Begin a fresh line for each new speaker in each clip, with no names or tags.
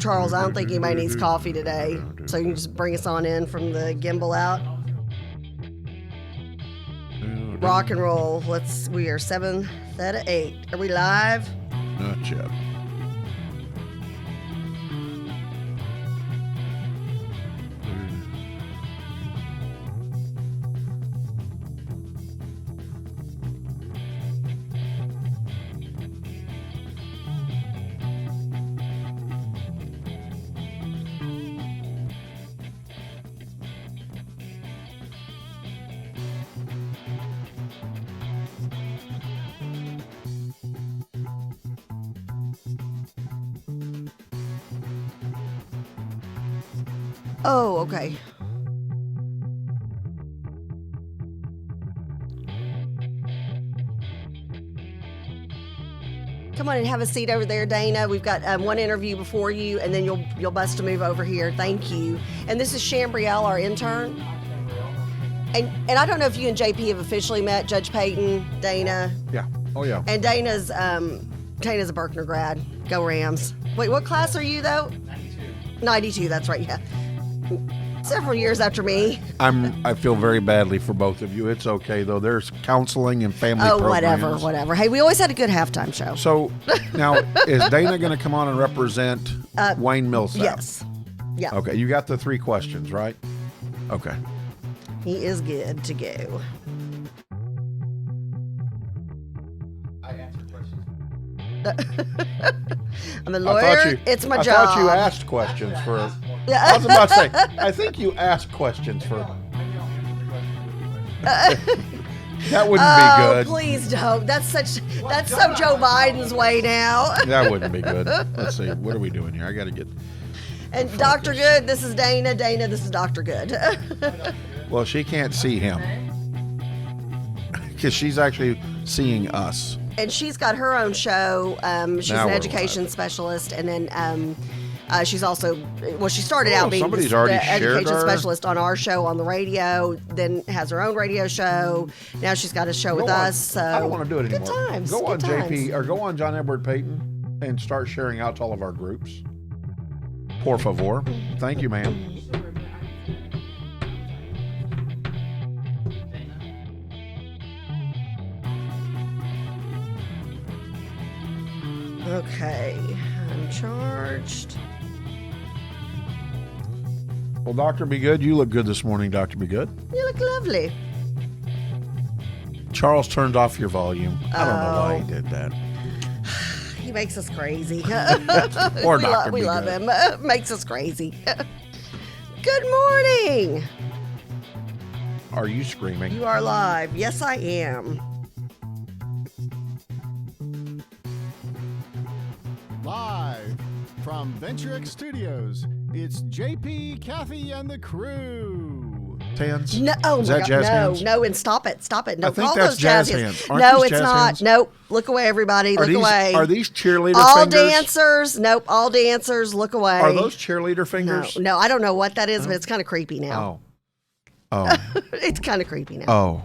Charles, I don't think anybody needs coffee today, so you can just bring us on in from the gimbal out. Rock and roll. We are 7th out of 8. Are we live?
Not yet.
Oh, okay. Come on and have a seat over there, Dana. We've got one interview before you, and then you'll bust to move over here. Thank you. And this is Chambrielle, our intern. And I don't know if you and JP have officially met, Judge Payton, Dana.
Yeah. Oh, yeah.
And Dana's a Berkner grad. Go Rams. Wait, what class are you, though? 92, that's right, yeah. Several years after me.
I feel very badly for both of you. It's okay, though. There's counseling and family programs.
Whatever. Hey, we always had a good halftime show.
So, now, is Dana going to come on and represent Wayne Millsap?
Yes. Yeah.
Okay, you got the 3 questions, right? Okay.
He is good to go.
I answer questions.
I'm a lawyer. It's my job.
I thought you asked questions for... I was about to say, I think you asked questions for... That wouldn't be good.
Please don't. That's so Joe Biden's way now.
That wouldn't be good. Let's see. What are we doing here? I got to get...
And Dr. Good, this is Dana. Dana, this is Dr. Good.
Well, she can't see him. Because she's actually seeing us.
And she's got her own show. She's an education specialist. And then she's also, she started out being the education specialist on our show on the radio, then has her own radio show. Now she's got a show with us. So
I don't want to do it anymore.
Good times.
Go on JP, or go on John Edward Payton and start sharing out to all of our groups. Por favor. Thank you, ma'am.
Okay, I'm charged.
Well, Dr. Be Good, you look good this morning, Dr. Be Good.
You look lovely.
Charles turned off your volume. I don't know why he did that.
He makes us crazy.
Or Dr.
We love him. Makes us crazy. Good morning.
Are you screaming?
You are live. Yes, I am.
Live from Venture Studios, it's JP, Kathy, and the crew.
Hands?
No, oh
Is
my
that
God,
jazz
no,
hands?
No, and stop it. No,
I think
call
that's
those jazz
hands.
hands.
Aren't
No,
these
it's
jazz
not.
hands?
Nope. Look away, everybody. Look away.
Are these cheerleader
all
fingers?
Dancers? Nope. All dancers. Look away.
Are those cheerleader fingers?
No, I don't know what that is, but it's kind of creepy now.
Oh.
It's kind of creepy now.
Oh.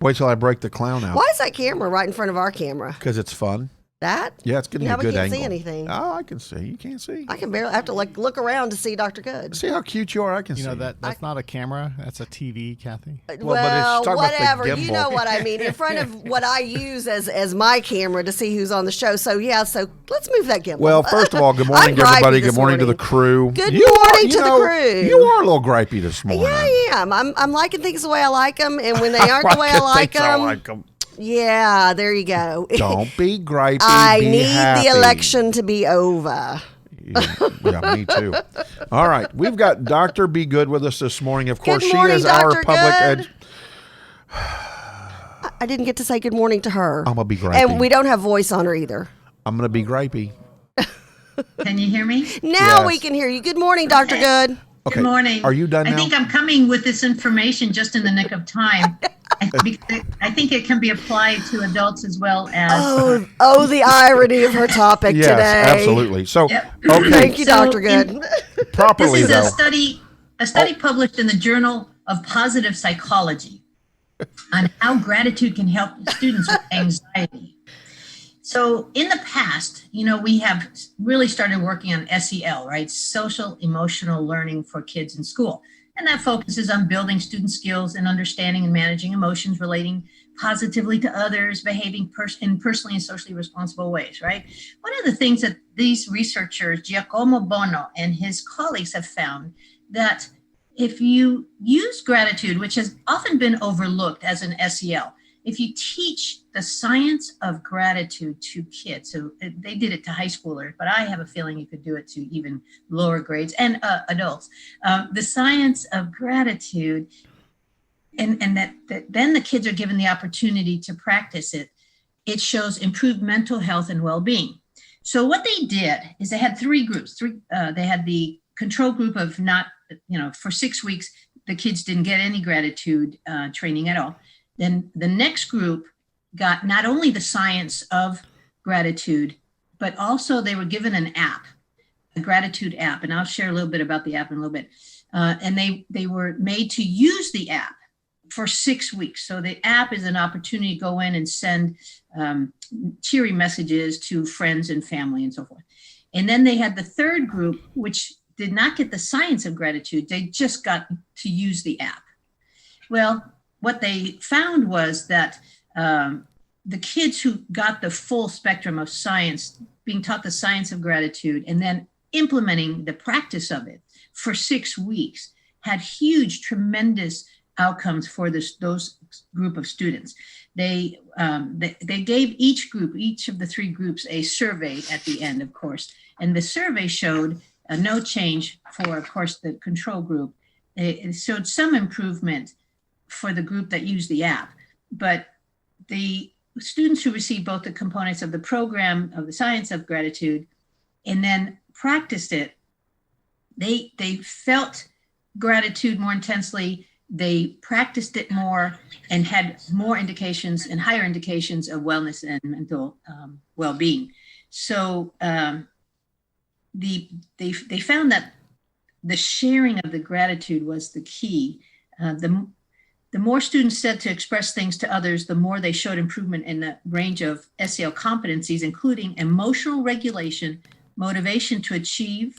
Wait till I break the clown out.
Why is that camera right in front of our camera?
Because it's fun.
That?
Yeah, it's getting a
we
good
can't
angle.
see anything.
Oh, I can see. You can't see.
I can barely. I have to look around to see Dr. Good.
See how cute you are? I can see.
You know, that's not a camera. That's a TV, Kathy.
Well, but it's
Well,
talking about the
whatever. You
gimbal.
know what I mean. In front of what I use as my camera to see who's on the show. So yeah. So let's move that gimbal.
Well, first of all, good morning
I'm
to everybody.
gripey this
Good morning to the crew.
Good morning to the crew.
You are a little gripey this morning.
Yeah, I am. I'm liking things the way I like them, and when they aren't the way I like them, yeah, there you go.
Don't be gripey.
I
be
need
happy.
the election to be over.
Yeah, me too. All right, we've got Dr. Be Good with us this morning. Of course,
Good morning,
she is our
Dr.
public
Good. I didn't get to say good morning to her.
I'm gonna be gripey.
And we don't have voice on her either.
I'm gonna be gripey.
Can you hear me?
Now
Yes.
we can hear you. Good morning, Dr. Good.
Okay.
Good morning.
Are you done now?
I think I'm coming with this information just in the nick of time. I think it can be applied to adults as well as.
Oh, the irony of her topic
Yes,
today.
absolutely. So,
Yep.
okay,
Thank you,
So
Dr. Good.
properly
This is
though.
a study published in the Journal of Positive Psychology on how gratitude can help students with anxiety. So in the past, we have really started working on SEL, right? Social emotional learning for kids in school. And that focuses on building student skills and understanding and managing emotions, relating positively to others, behaving in personally and socially responsible ways, right? One of the things that these researchers, Giacomo Bono and his colleagues, have found that if you use gratitude, which has often been overlooked as an SEL, if you teach the science of gratitude to kids, so they did it to high schoolers, but I have a feeling you could do it to even lower grades and adults. The science of gratitude, and that then the kids are given the opportunity to practice it. It shows improved mental health and well-being. So what they did is they had three groups. They had the control group of for 6 weeks, the kids didn't get any gratitude training at all. Then the next group got not only the science of gratitude, but also they were given an app, a gratitude app. And I'll share a little bit about the app in a little bit. And they were made to use the app for 6 weeks. So the app is an opportunity to go in and send cheery messages to friends and family and so forth. And then they had the third group, which did not get the science of gratitude. They just got to use the app. Well, what they found was that the kids who got the full spectrum of science, being taught the science of gratitude and then implementing the practice of it for 6 weeks, had huge, tremendous outcomes for those group of students. They gave each of the three groups, a survey at the end, of course, and the survey showed no change for, of course, the control group. It showed some improvement for the group that used the app, but the students who received both the components of the program of the science of gratitude and then practiced it, they felt gratitude more intensely, they practiced it more and had more indications and higher indications of wellness and mental well-being. So they found that the sharing of the gratitude was the key. The more students said to express things to others, the more they showed improvement in the range of SEL competencies, including emotional regulation, motivation to achieve,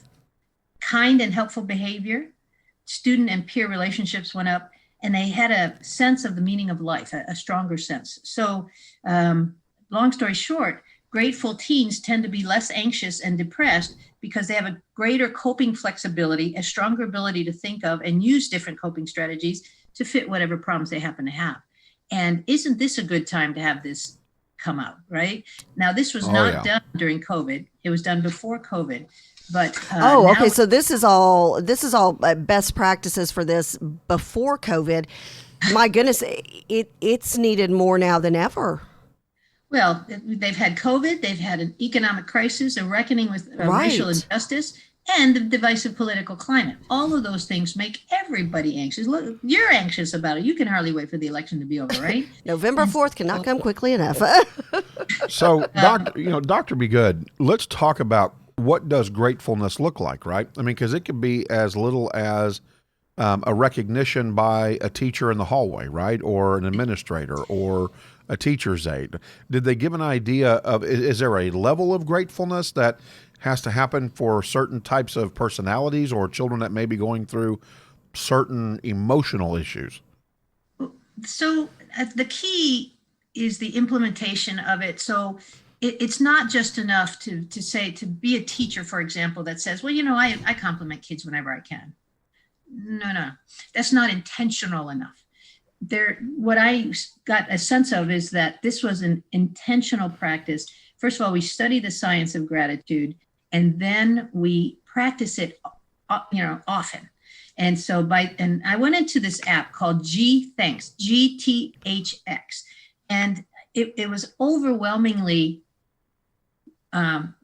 kind and helpful behavior, student and peer relationships went up, and they had a sense of the meaning of life, a stronger sense. So long story short, grateful teens tend to be less anxious and depressed because they have a greater coping flexibility, a stronger ability to think of and use different coping strategies to fit whatever problems they happen to have. And isn't this a good time to have this come out, right? Now, this was not done during COVID. It was done before COVID. But
okay. So this is all best practices for this before COVID. My goodness, it's needed more now than ever.
Well, they've had COVID, they've had an economic crisis, a reckoning with racial injustice, and the divisive political climate. All of those things make everybody anxious. Look, you're anxious about it. You can hardly wait for the election to be over, right?
November 4th cannot come quickly enough.
So, Dr. Be Good, let's talk about what does gratefulness look like, right? I mean, because it could be as little as a recognition by a teacher in the hallway, right? Or an administrator or a teacher's aide. Did they give an idea of, is there a level of gratefulness that has to happen for certain types of personalities or children that may be going through certain emotional issues?
So the key is the implementation of it. So it's not just enough to say, to be a teacher, for example, that says, well, I compliment kids whenever I can. No, that's not intentional enough. What I got a sense of is that this was an intentional practice. First of all, we study the science of gratitude, and then we practice it, often. And so and I went into this app called Thanks, GTHX, and it was overwhelmingly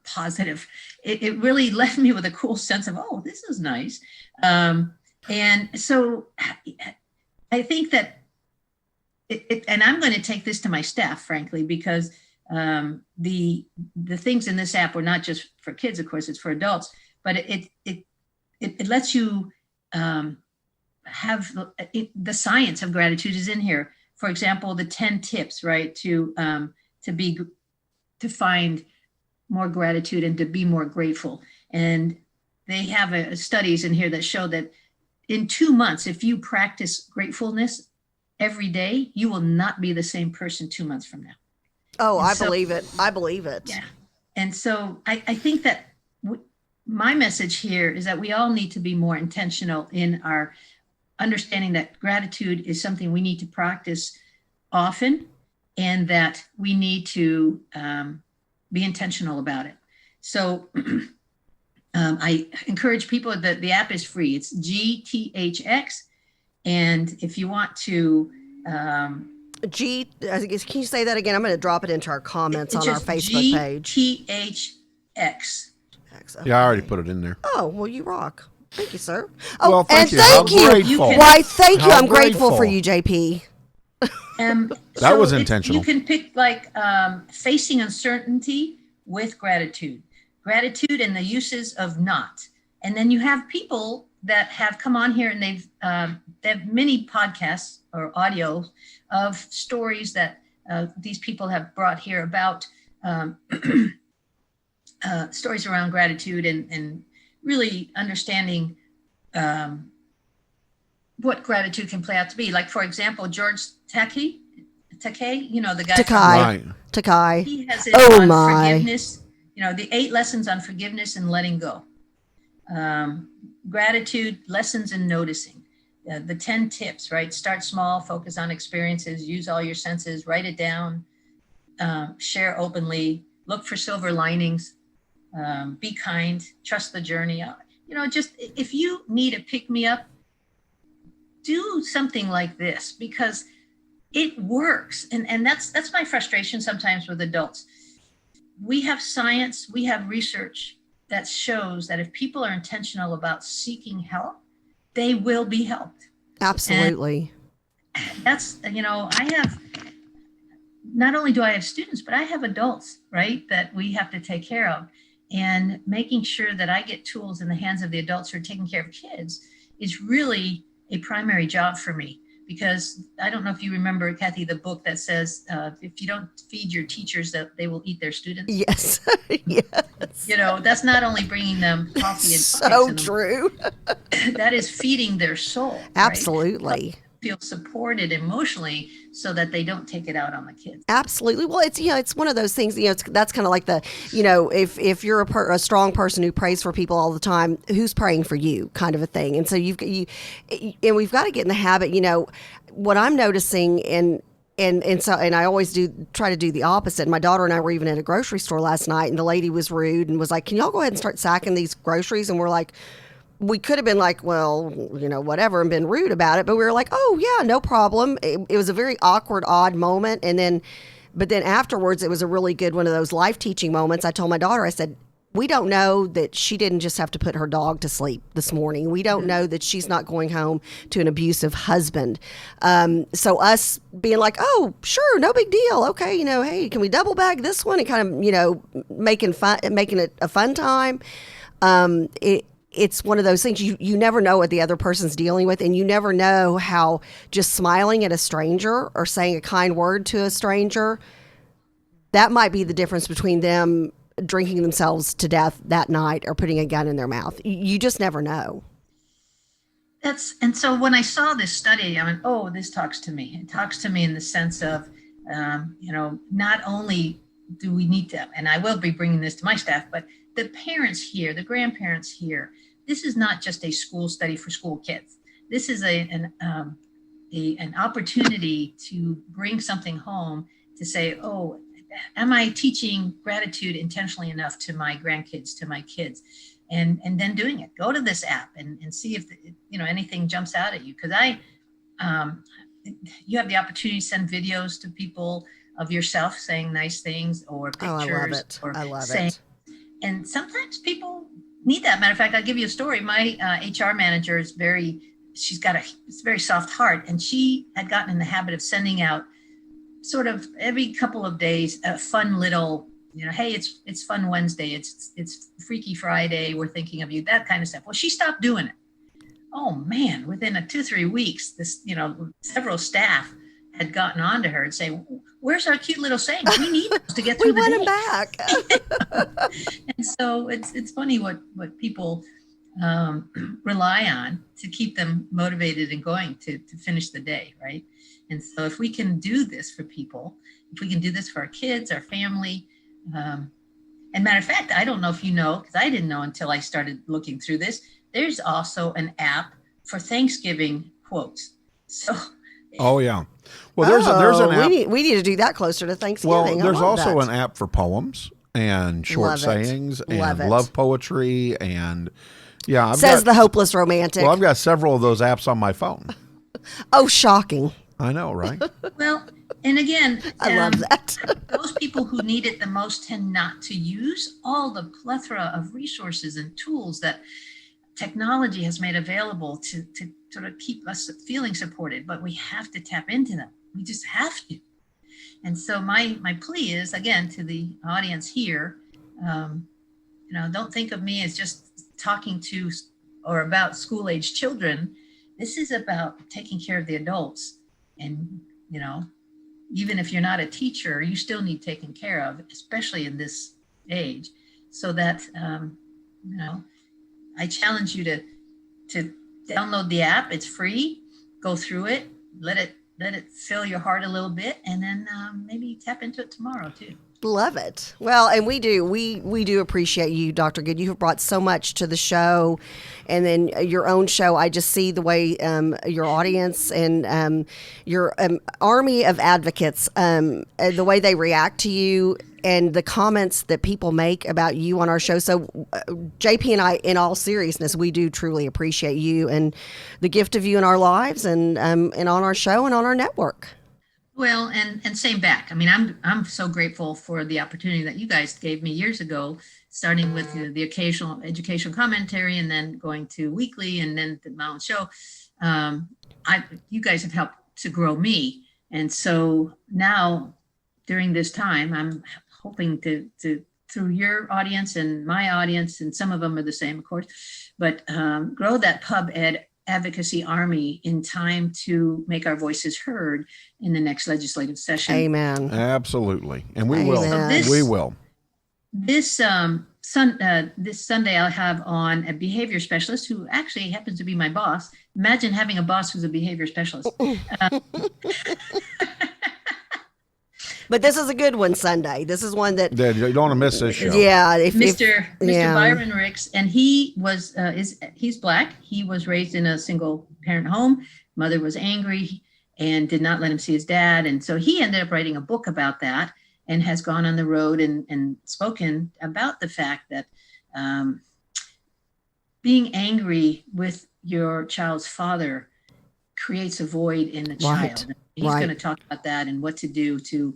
positive. It really left me with a cool sense of, oh, this is nice. And so I think that and I'm going to take this to my staff, frankly, because the things in this app were not just for kids, of course, it's for adults, but it lets you have the science of gratitude is in here. For example, the 10 tips, right, to be to find more gratitude and to be more grateful. And they have studies in here that show that in 2 months, if you practice gratefulness every day, you will not be the same person 2 months from now.
Oh, I believe it. I believe it.
Yeah. And so I think that my message here is that we all need to be more intentional in our understanding that gratitude is something we need to practice often, and that we need to be intentional about it. So I encourage people that the app is free. It's GTHX. And if you want to...
can you say that again? I'm going to drop it into our comments on our Facebook page.
GTHX.
Okay. Yeah, I already put it in there.
Oh, well, you rock. Thank you, sir. Oh,
well, thank you.
Thank you. Why, thank you. I'm grateful for you, JP.
That was intentional.
You can pick facing uncertainty with gratitude and the uses of not. And then you have people that have come on here and they have many podcasts or audio of stories that these people have brought here about stories around gratitude and really understanding what gratitude can play out to be. Like, for example, George Takei, the guy.
Takai.
He has it on forgiveness, the 8 lessons on forgiveness and letting go. Gratitude, lessons in noticing. The 10 tips, right? Start small, focus on experiences, use all your senses, write it down, share openly, look for silver linings, be kind, trust the journey. Just if you need a pick-me-up, do something like this because it works. And that's my frustration sometimes with adults. We have science, we have research that shows that if people are intentional about seeking help, they will be helped.
Absolutely.
And that's, I have, not only do I have students, but I have adults, right, that we have to take care of. And making sure that I get tools in the hands of the adults who are taking care of kids is really a primary job for me. Because I don't know if you remember, Kathy, the book that says, if you don't feed your teachers, that they will eat their students.
Yes. Yes.
That's not only bringing them coffee and
so true.
That is feeding their soul.
Absolutely.
Right? Feel supported emotionally so that they don't take it out on the kids.
Absolutely. Well, it's one of those things, that's kind of like if you're a strong person who prays for people all the time, who's praying for you kind of a thing. And so we've got to get in the habit, what I'm noticing and I always try to do the opposite. My daughter and I were even at a grocery store last night and the lady was rude and was like, "Can y'all go ahead and start sacking these groceries?" And we're like, we could have been like, well, whatever, and been rude about it. But we were like, oh, yeah, no problem. It was a very awkward, odd moment. But then afterwards, it was a really good one of those life teaching moments. I told my daughter, I said, we don't know that she didn't just have to put her dog to sleep this morning. We don't know that she's not going home to an abusive husband. So us being like, oh, sure, no big deal. Okay, hey, can we double bag this one? And kind of, making it a fun time. It's one of those things you never know what the other person's dealing with, and you never know how just smiling at a stranger or saying a kind word to a stranger, that might be the difference between them drinking themselves to death that night or putting a gun in their mouth. You just never know.
And so when I saw this study, I went, oh, this talks to me. It talks to me in the sense of, not only do we need to, and I will be bringing this to my staff, but the parents here, the grandparents here, this is not just a school study for school kids. This is an opportunity to bring something home to say, oh, am I teaching gratitude intentionally enough to my grandkids, to my kids? And then doing it. Go to this app and see if anything jumps out at you. Because you have the opportunity to send videos to people of yourself saying nice things or pictures.
I love it.
And sometimes people need that. Matter of fact, I'll give you a story. My HR manager is she's got a very soft heart, and she had gotten in the habit of sending out sort of every couple of days a fun little, hey, it's Fun Wednesday, it's Freaky Friday, we're thinking of you, that kind of stuff. Well, she stopped doing it. Oh man, within 2-3 weeks, this, several staff had gotten on to her and say, where's our cute little sayings? We need those to get through the day.
We want them
back. And so it's funny what people rely on to keep them motivated and going to finish the day, right? And so if we can do this for people, if we can do this for our kids, our family, and matter of fact, I don't know if you know, because I didn't know until I started looking through this, there's also an app for Thanksgiving quotes. So,
oh yeah, well there's an app.
We need to do that closer to Thanksgiving.
Well, there's also an app for poems and short sayings and love poetry and Says the hopeless romantic. Well, I've got several of those apps on my phone.
Oh, shocking!
I know, right?
Well, and again,
I love that.
Those people who need it the most tend not to use all the plethora of resources and tools that technology has made available to sort of keep us feeling supported, but we have to tap into them. We just have to. And so my plea is, again, to the audience here, don't think of me as just talking to or about school-age children. This is about taking care of the adults. And, even if you're not a teacher, you still need taken care of, especially in this age, so that, I challenge you to download the app. It's free. Go through it. Let it fill your heart a little bit, and then maybe tap into it tomorrow too.
Love it. Well, and we do appreciate you, Dr. Good. You have brought so much to the show, and then your own show. I just see the way your audience and your army of advocates, the way they react to you, and the comments that people make about you on our show. So JP and I, in all seriousness, we do truly appreciate you and the gift of you in our lives and on our show and on our network.
Well, and same back. I mean, I'm so grateful for the opportunity that you guys gave me years ago, starting with the occasional educational commentary and then going to weekly and then the my own show. You guys have helped to grow me. And so now during this time, I'm hoping to through your audience and my audience, and some of them are the same, of course, but grow that pub ed advocacy army in time to make our voices heard in the next legislative session.
Amen.
Absolutely. And we
Amen.
will.
So
we will.
This this Sunday I'll have on a behavior specialist who actually happens to be my boss. Imagine having a boss who's a behavior specialist.
But this is a good one Sunday. This is one that
you don't want to miss this show.
Yeah,
Mr. Byron Ricks, and he was he's Black. He was raised in a single parent home. Mother was angry and did not let him see his dad, and so he ended up writing a book about that and has gone on the road and spoken about the fact that being angry with your child's father creates a void in the child. He's going to talk about that and what to do to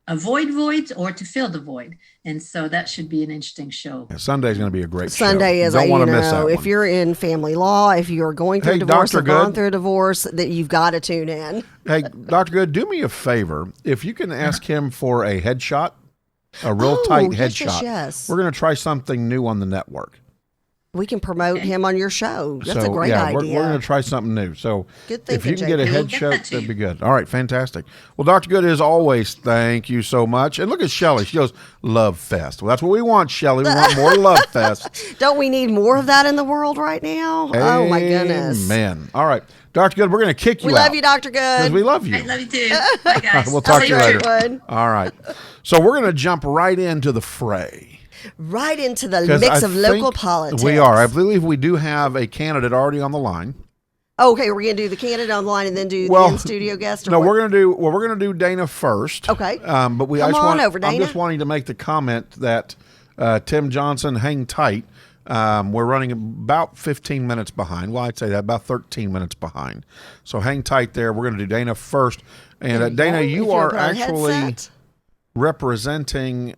avoid voids or to fill the void. And so that should be an interesting show.
Yeah, Sunday's going to be a great show.
Sunday is,
don't want to miss that one.
If you're in family law, if you're going through a divorce or gone through a divorce, that you've got to tune in.
Hey, Dr. Good, do me a favor. If you can ask him for a headshot, a real tight headshot.
Yes.
We're going to try something new on the network.
We can promote him on your show. That's a great idea.
We're going to try something new. So
good thinking,
if you can get a headshot, that'd be good. All right, fantastic. Well, Dr. Good, as always, thank you so much. And look at Shelley. She goes, Love Fest. Well, that's what we want, Shelley. We want more Love Fest.
Don't we need more of that in the world right now?
Amen.
Oh, my goodness.
Man. All right. Dr. Good, we're going to kick you out.
We love you, Dr. Good.
Because we love you.
I love you too. Bye, guys.
We'll talk to you later. All right. So we're going to jump right into the fray.
Right into the mix of local politics.
We are. I believe we do have a candidate already on the line.
Okay, we're going to do the candidate on the line and then do the in-studio guest?
No, we're going to do Dana first.
Okay.
But
Come on over, Dana.
I'm just wanting to make the comment that Tim Johnson, hang tight. We're running about 15 minutes behind. Well, I'd say that about 13 minutes behind. So hang tight there. We're going to do Dana first. And Dana, you are actually representing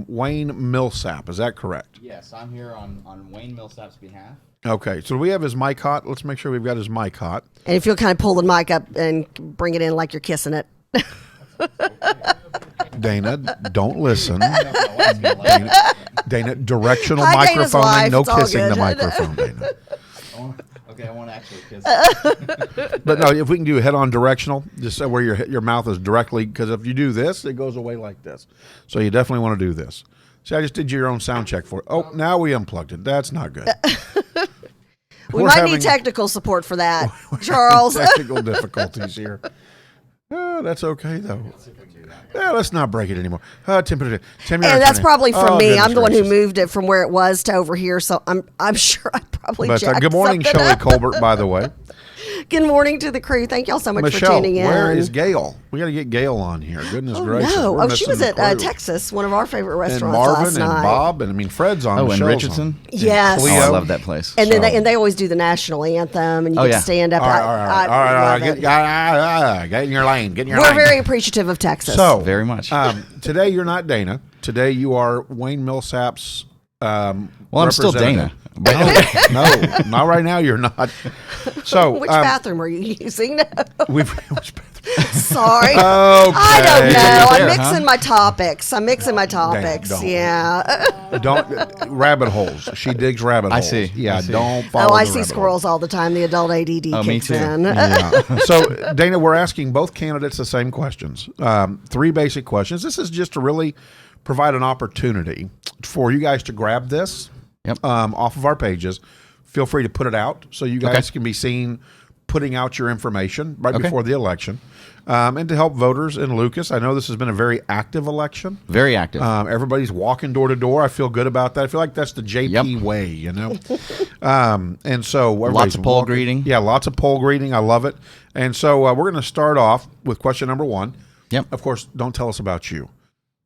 Wayne Millsap. Is that correct?
Yes, I'm here on Wayne Millsap's behalf.
Okay, so do we have his mic hot? Let's make sure we've got his mic hot.
And if you'll kind of pull the mic up and bring it in like you're kissing it.
Dana, don't listen. Dana, directional
Hi,
microphoning, no
it's all
kissing
good.
the microphone, Dana.
Okay, I won't actually kiss.
But no, if we can do head-on directional, just so where your mouth is directly, because if you do this, it goes away like this. So you definitely want to do this. See, I just did your own sound check for it. Oh, now we unplugged it. That's not good.
We might need technical support for that, Charles.
Technical difficulties here. Oh, that's okay, though. Yeah, let's not break it anymore. Tim,
and that's probably from me. I'm the one who moved it from where it was to over here, so I'm sure I probably jacked
good morning,
something
Shelley
up.
Colbert, by the way.
Good morning to the crew. Thank y'all so much
Michelle,
for tuning in.
Where is Gail? We got to get Gail on here. Goodness gracious.
No.
We're
She was
missing
at
the crew.
Texas, one of our favorite restaurants
and Marvin
last night.
and Bob, and I mean Fred's on.
Oh, and
Michelle's
Richardson.
on.
Yes.
Oh, I love that place.
And then they always do the national anthem, and you get to stand up.
All right. Get in your lane. Get in your lane.
We're very appreciative of Texas.
So
very much.
Today you're not Dana. Today you are Wayne Millsap's.
Well, I'm still Dana.
No, not right now. You're not. So,
which bathroom are you using?
Which bathroom?
Sorry.
Okay.
I don't know. I'm
There,
mixing my topics.
Don't.
Yeah.
Don't rabbit holes. She digs rabbit holes.
see.
Yeah,
I see.
don't follow.
I
the
see
rabbit
squirrels all the time. The adult ADD
Oh, me
kicks
too.
in.
Yeah. So, Dana, we're asking both candidates the same questions. 3 basic questions. This is just to really provide an opportunity for you guys to grab this off of our pages. Feel free to put it out so you guys can be seen putting out your information right before the election. And to help voters in Lucas. I know this has been a very active election.
Very active.
Everybody's walking door to door. I feel good about that. I feel like that's the JP way, you know. And so
lots of poll greeting.
Yeah, lots of poll greeting. I love it. And so we're going to start off with question number 1.
Yep.
Of course, don't tell us about you.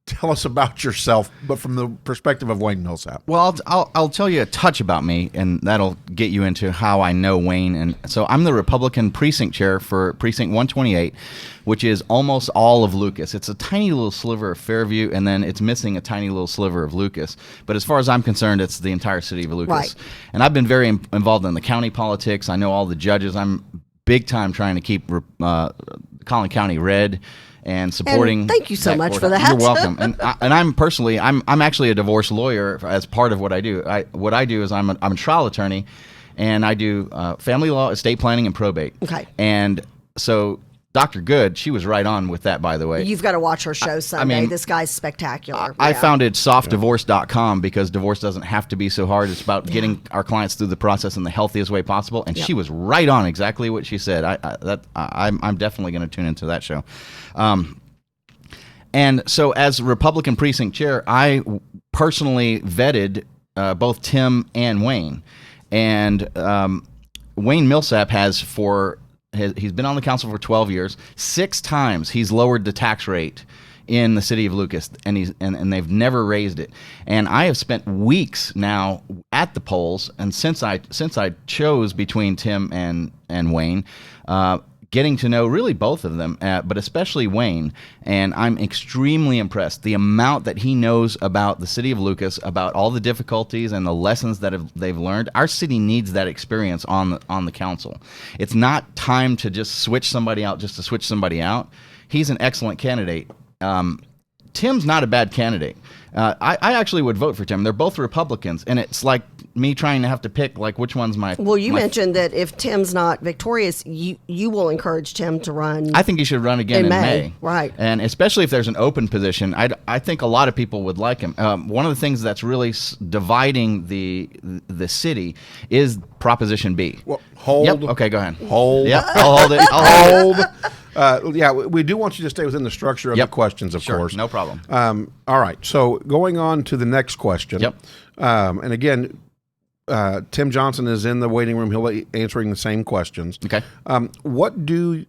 Tell us about yourself, but from the perspective of Wayne Millsap.
Well, I'll tell you a touch about me, and that'll get you into how I know Wayne. And so I'm the Republican precinct chair for Precinct 128, which is almost all of Lucas. It's a tiny little sliver of Fairview, and then it's missing a tiny little sliver of Lucas. But as far as I'm concerned, it's the entire city of Lucas.
Right.
And I've been very involved in the county politics. I know all the judges. I'm big time trying to keep Collin County red. And supporting.
And thank you so much for that.
You're welcome. And I'm actually a divorce lawyer as part of what I do. What I do is I'm a trial attorney, and I do family law, estate planning, and probate.
Okay.
And so Dr. Good, she was right on with that, by the way.
You've got to watch her show Sunday. This guy's spectacular.
I founded softdivorce.com because divorce doesn't have to be so hard. It's about getting our clients through the process in the healthiest way possible. And she was right on exactly what she said. I'm definitely going to tune into that show. And so as Republican precinct chair, I personally vetted both Tim and Wayne. And Wayne Millsap he's been on the council for 12 years. 6 times he's lowered the tax rate in the city of Lucas, and they've never raised it. And I have spent weeks now at the polls, and since I chose between Tim and Wayne, getting to know really both of them, but especially Wayne, and I'm extremely impressed. The amount that he knows about the city of Lucas, about all the difficulties and the lessons that they've learned. Our city needs that experience on the council. It's not time to just switch somebody out just to switch somebody out. He's an excellent candidate. Tim's not a bad candidate. I actually would vote for Tim. They're both Republicans, and it's like me trying to have to pick like which one's my.
Well, you mentioned that if Tim's not victorious, you will encourage Tim to run.
I think he should run again in May.
Right.
And especially if there's an open position, I think a lot of people would like him. One of the things that's really dividing the city is Proposition B.
Well, hold.
Yep. Okay, go ahead.
Hold.
Yep. I'll hold it. I'll hold it.
Yeah, we do want you to stay within the structure of the questions, of course.
No problem.
All right, so going on to the next question.
Yep.
And again, Tim Johnson is in the waiting room. He'll be answering the same questions.
Okay.
What do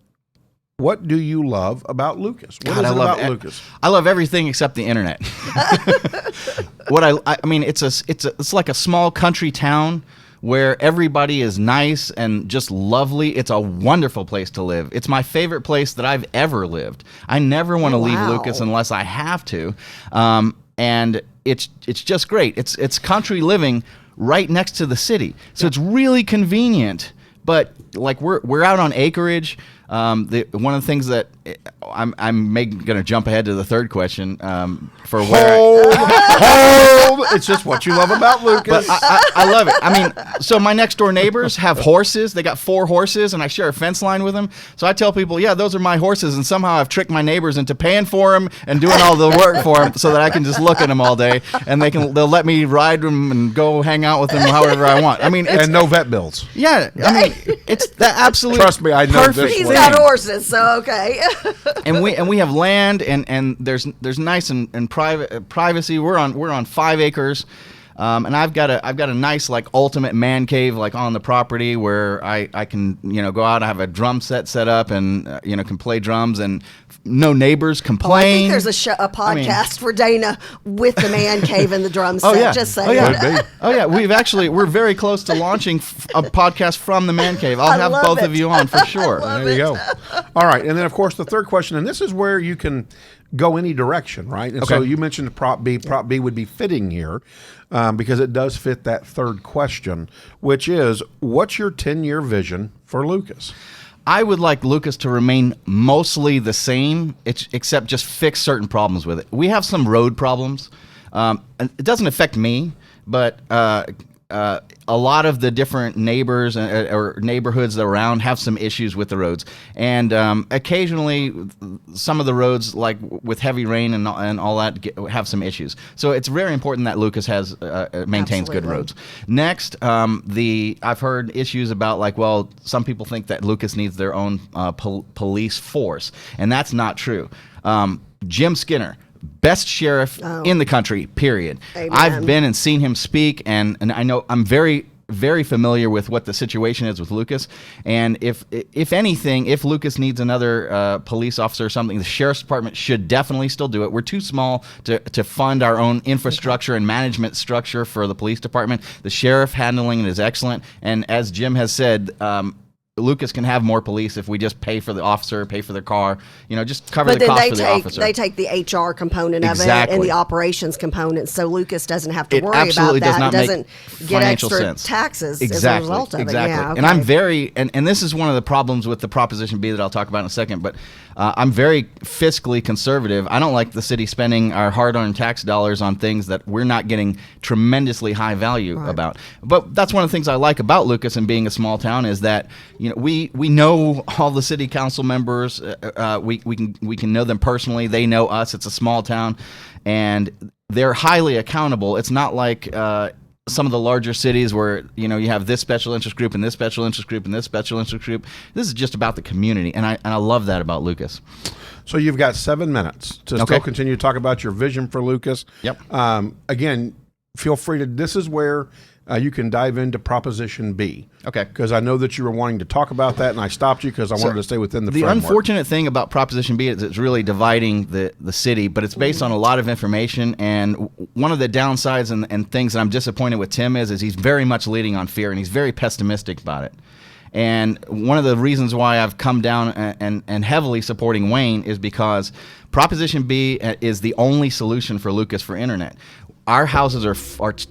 you love about Lucas? What is it about Lucas?
I love everything except the internet. I mean, it's like a small country town where everybody is nice and just lovely. It's a wonderful place to live. It's my favorite place that I've ever lived. I never want to leave Lucas unless I have to. And it's just great. It's country living right next to the city. So it's really convenient. But like we're out on acreage. One of the things that I'm going to jump ahead to the third question for
hold. It's just what you love about Lucas.
But I love it. I mean, so my next door neighbors have horses. They got 4 horses, and I share a fence line with them. So I tell people, yeah, those are my horses, and somehow I've tricked my neighbors into paying for them and doing all the work for them, so that I can just look at them all day, and they'll let me ride them and go hang out with them however I want. I mean,
and no vet bills.
Yeah, I mean, it's the absolute.
Trust me, I know this.
He's got horses, so okay.
and we have land, and there's nice and private privacy. We're on 5 acres. And I've got a nice like ultimate man cave like on the property where I can go out. I have a drum set up and can play drums and no neighbors complain.
I think there's a podcast for Dana with the man cave and the drum set.
Oh yeah,
just saying.
Oh yeah, we're very close to launching a podcast from the man cave. I'll have both of you on for sure.
There you go. All right, and then of course the third question, and this is where you can go any direction, right? And so you mentioned Prop B. Prop B would be fitting here because it does fit that third question, which is, what's your 10-year vision for Lucas?
I would like Lucas to remain mostly the same, except just fix certain problems with it. We have some road problems. It doesn't affect me, but a lot of the different neighbors or neighborhoods around have some issues with the roads, and occasionally some of the roads, like with heavy rain and all that, have some issues. So it's very important that Lucas has maintains good roads. Next, I've heard issues about some people think that Lucas needs their own police force, and that's not true. Jim Skinner, best sheriff in the country, period.
Amen.
I've been and seen him speak, and I know I'm very, very familiar with what the situation is with Lucas. And if anything, if Lucas needs another police officer or something, the sheriff's department should definitely still do it. We're too small to fund our own infrastructure and management structure for the police department. The sheriff handling it is excellent. And as Jim has said, Lucas can have more police if we just pay for the officer, pay for their car, just cover the cost for the officer.
They take the HR component of it and the operations component, so Lucas doesn't have to worry about that. Doesn't get extra taxes as a result of it. Yeah, okay.
And I'm very, and this is one of the problems with the Proposition B that I'll talk about in a second, but I'm very fiscally conservative. I don't like the city spending our hard-earned tax dollars on things that we're not getting tremendously high value about. But that's one of the things I like about Lucas and being a small town is that we know all the city council members. We can know them personally. They know us. It's a small town, and they're highly accountable. It's not like some of the larger cities where you have this special interest group and this special interest group and this special interest group. This is just about the community, and I love that about Lucas.
So you've got 7 minutes to still continue to talk about your vision for Lucas.
Yep.
Again, feel free to. This is where you can dive into Proposition B.
Okay.
Because I know that you were wanting to talk about that, and I stopped you because I wanted to stay within the framework.
The unfortunate thing about Proposition B is it's really dividing the city, but it's based on a lot of information. And one of the downsides and things that I'm disappointed with Tim is he's very much leading on fear, and he's very pessimistic about it. And one of the reasons why I've come down and heavily supporting Wayne is because Proposition B is the only solution for Lucas for internet. Our houses are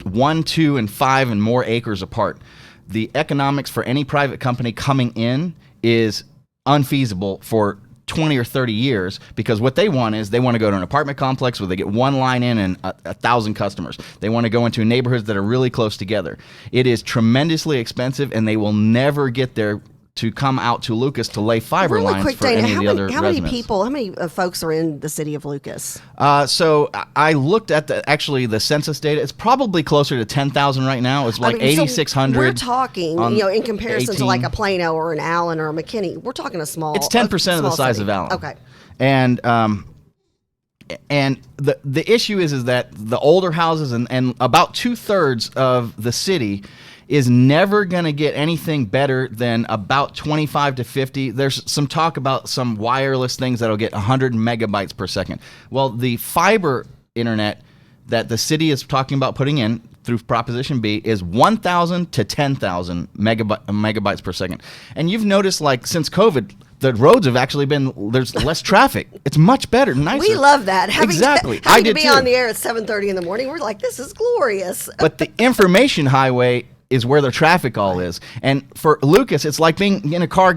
1, 2, and 5 and more acres apart. The economics for any private company coming in is unfeasible for 20 or 30 years because what they want is they want to go to an apartment complex where they get one line in and 1,000 customers. They want to go into neighborhoods that are really close together. It is tremendously expensive, and they will never get there to come out to Lucas to lay fiber lines
quick,
for
Dana,
any of the other
residents.
How
many folks are in the city of Lucas?
So I looked at the census data. It's probably closer to 10,000 right now. It's like 8,600.
We're talking, in comparison
18.
to like a Plano or an Allen or a McKinney. We're talking a small.
It's 10% of the size of Allen.
Okay.
And the issue is that the older houses and about 2/3 of the city is never going to get anything better than about 25 to 50. There's some talk about some wireless things that'll get 100 megabytes per second. Well, the fiber internet that the city is talking about putting in through Proposition B is 1,000 to 10,000 megabytes per second. And you've noticed, since COVID, the roads have actually there's less traffic. It's much better, nicer.
We love that.
Exactly.
Having to be on the air at 7:30 in the morning, we're like, this is glorious.
But the information highway is where the traffic all is. And for Lucas, it's like being in a car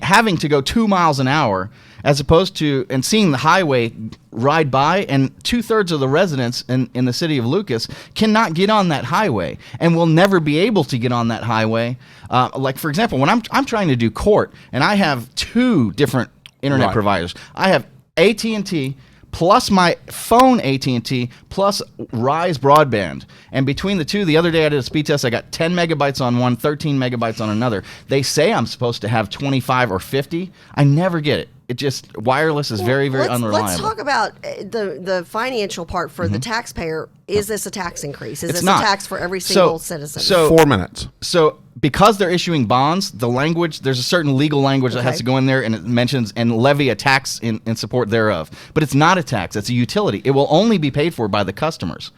having to go 2 miles an hour, as opposed to and seeing the highway ride by, and 2/3 of the residents in the city of Lucas cannot get on that highway and will never be able to get on that highway. Like, for example, when I'm trying to do court and I have 2 different internet providers. I have AT&T plus my phone AT&T plus Rise broadband. And between the two, the other day I did a speed test. I got 10 megabytes on one, 13 megabytes on another. They say I'm supposed to have 25 or 50. I never get it. It just, wireless is very, very unreliable.
Let's talk about the financial part for the taxpayer. Is this a tax increase? Is this
not.
A tax for every single citizen?
So
4 minutes.
So because they're issuing bonds, the language, there's a certain legal language that has to go in there, and it mentions and levy a tax in support thereof. But it's not a tax. It's a utility. It will only be paid for by the customers.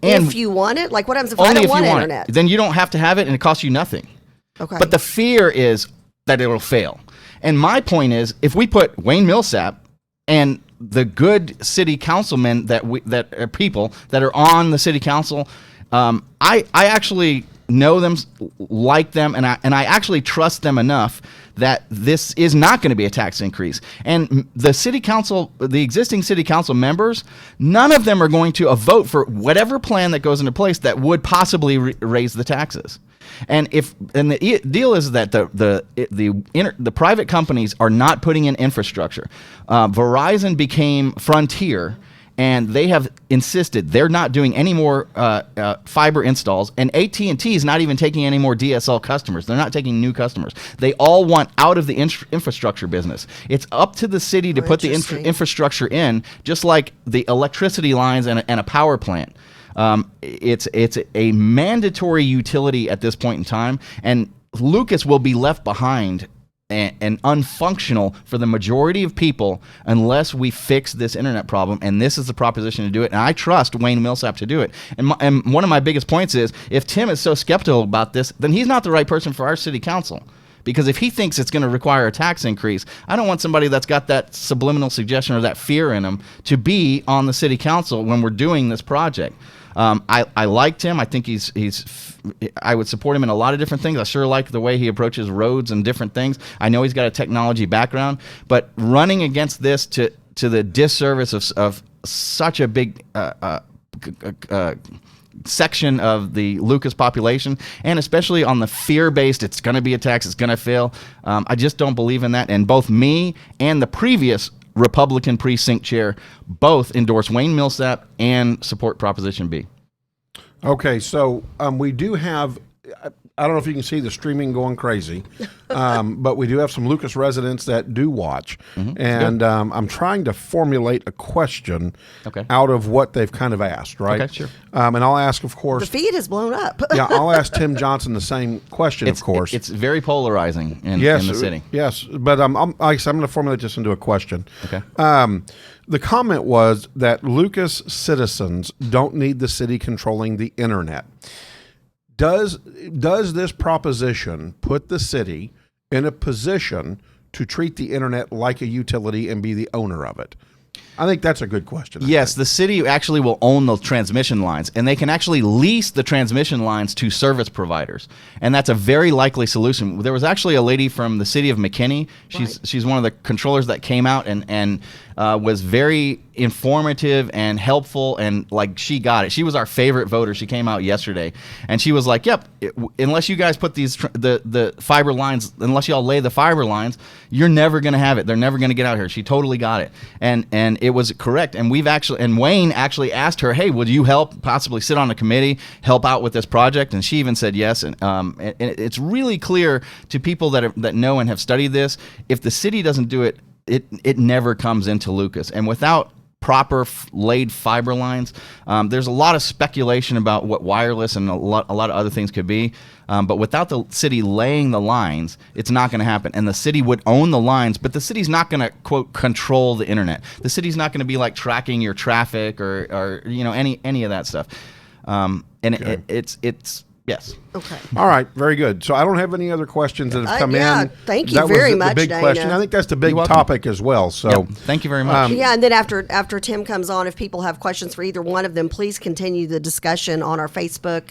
And
if you want it? Like, what happens if I don't want internet?
Then you don't have to have it, and it costs you nothing.
Okay.
But the fear is that it'll fail. And my point is, if we put Wayne Millsap and the good city councilmen that are people that are on the city council, I actually know them, like them, and I actually trust them enough that this is not going to be a tax increase. And the city council, the existing city council members, none of them are going to vote for whatever plan that goes into place that would possibly raise the taxes. And the deal is that the private companies are not putting in infrastructure. Verizon became Frontier, and they have insisted they're not doing any more fiber installs. And AT&T is not even taking any more DSL customers. They're not taking new customers. They all want out of the infrastructure business. It's up to the city to put the infrastructure in, just like the electricity lines and a power plant. It's a mandatory utility at this point in time, and Lucas will be left behind and unfunctional for the majority of people unless we fix this internet problem. And this is the proposition to do it. And I trust Wayne Millsap to do it. And one of my biggest points is, if Tim is so skeptical about this, then he's not the right person for our city council. Because if he thinks it's going to require a tax increase, I don't want somebody that's got that subliminal suggestion or that fear in them to be on the city council when we're doing this project. I liked him. I think I would support him in a lot of different things. I sure like the way he approaches roads and different things. I know he's got a technology background, but running against this to the disservice of such a big section of the Lucas population, and especially on the fear-based, it's going to be a tax, it's going to fail. I just don't believe in that. And both me and the previous Republican precinct chair both endorse Wayne Millsap and support Proposition B.
Okay, so we do have, I don't know if you can see the streaming going crazy, but we do have some Lucas residents that do watch. And I'm trying to formulate a question out of what they've kind of asked, right?
Okay, sure.
And I'll ask, of course.
The feed has blown up.
Yeah, I'll ask Tim Johnson the same question, of course.
It's very polarizing in the city.
Yes, but I'm going to formulate this into a question.
Okay.
The comment was that Lucas citizens don't need the city controlling the internet. Does this proposition put the city in a position to treat the internet like a utility and be the owner of it? I think that's a good question.
Yes, the city actually will own the transmission lines, and they can actually lease the transmission lines to service providers, and that's a very likely solution. There was actually a lady from the city of McKinney. She's one of the controllers that came out and was very informative and helpful, and like, she got it. She was our favorite voter. She came out yesterday, and she was like, "Yep, unless you guys put these the fiber lines, unless y'all lay the fiber lines, you're never going to have it. They're never going to get out here." She totally got it, and it was correct. And Wayne actually asked her, "Hey, would you help possibly sit on a committee, help out with this project?" And she even said yes. And it's really clear to people that know and have studied this. If the city doesn't do it, it never comes into Lucas. And without proper laid fiber lines, there's a lot of speculation about what wireless and a lot of other things could be. But without the city laying the lines, it's not going to happen. And the city would own the lines, but the city's not going to, quote, control the internet. The city's not going to be like tracking your traffic or any of that stuff. It's Yes.
Okay.
All right, very good. So I don't have any other questions that have come in.
Thank you very much,
the big
Dana.
question. I think that's the big topic as well. So
Yep. Thank you very much.
Yeah, and then after Tim comes on, if people have questions for either one of them, please continue the discussion on our Facebook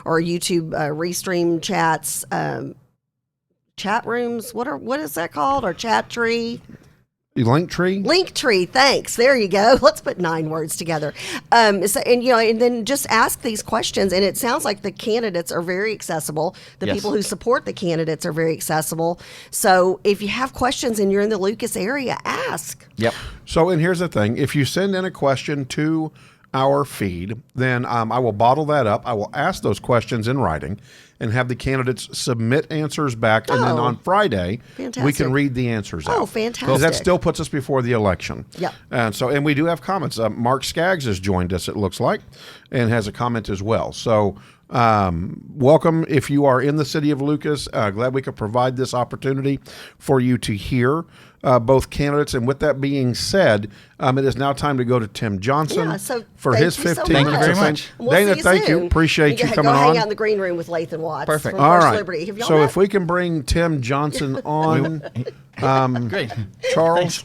or YouTube restream chats, chat rooms. What is that called? Our chat tree.
Linktree?
Linktree, thanks. There you go. Let's put 9 words together. And then just ask these questions. And it sounds like the candidates are very accessible. The people who support the candidates are very accessible. So if you have questions and you're in the Lucas area, ask.
Yep.
So, and here's the thing: if you send in a question to our feed, then I will bottle that up. I will ask those questions in writing and have the candidates submit answers back. And then on Friday, we can read the answers out.
Oh, fantastic.
Because that still puts us before the election.
Yep.
And we do have comments. Mark Skaggs has joined us, it looks like, and has a comment as well. So welcome if you are in the city of Lucas. Glad we could provide this opportunity for you to hear both candidates. And with that being said, it is now time to go to Tim Johnson for his 15 minutes.
Thank you very much.
Dana, thank you. Appreciate you coming on.
Go hang out in the green room with Lathan Watts.
Perfect.
From
All
First
right.
Liberty. Have y'all
So
met?
if we can bring Tim Johnson on,
Great.
Charles.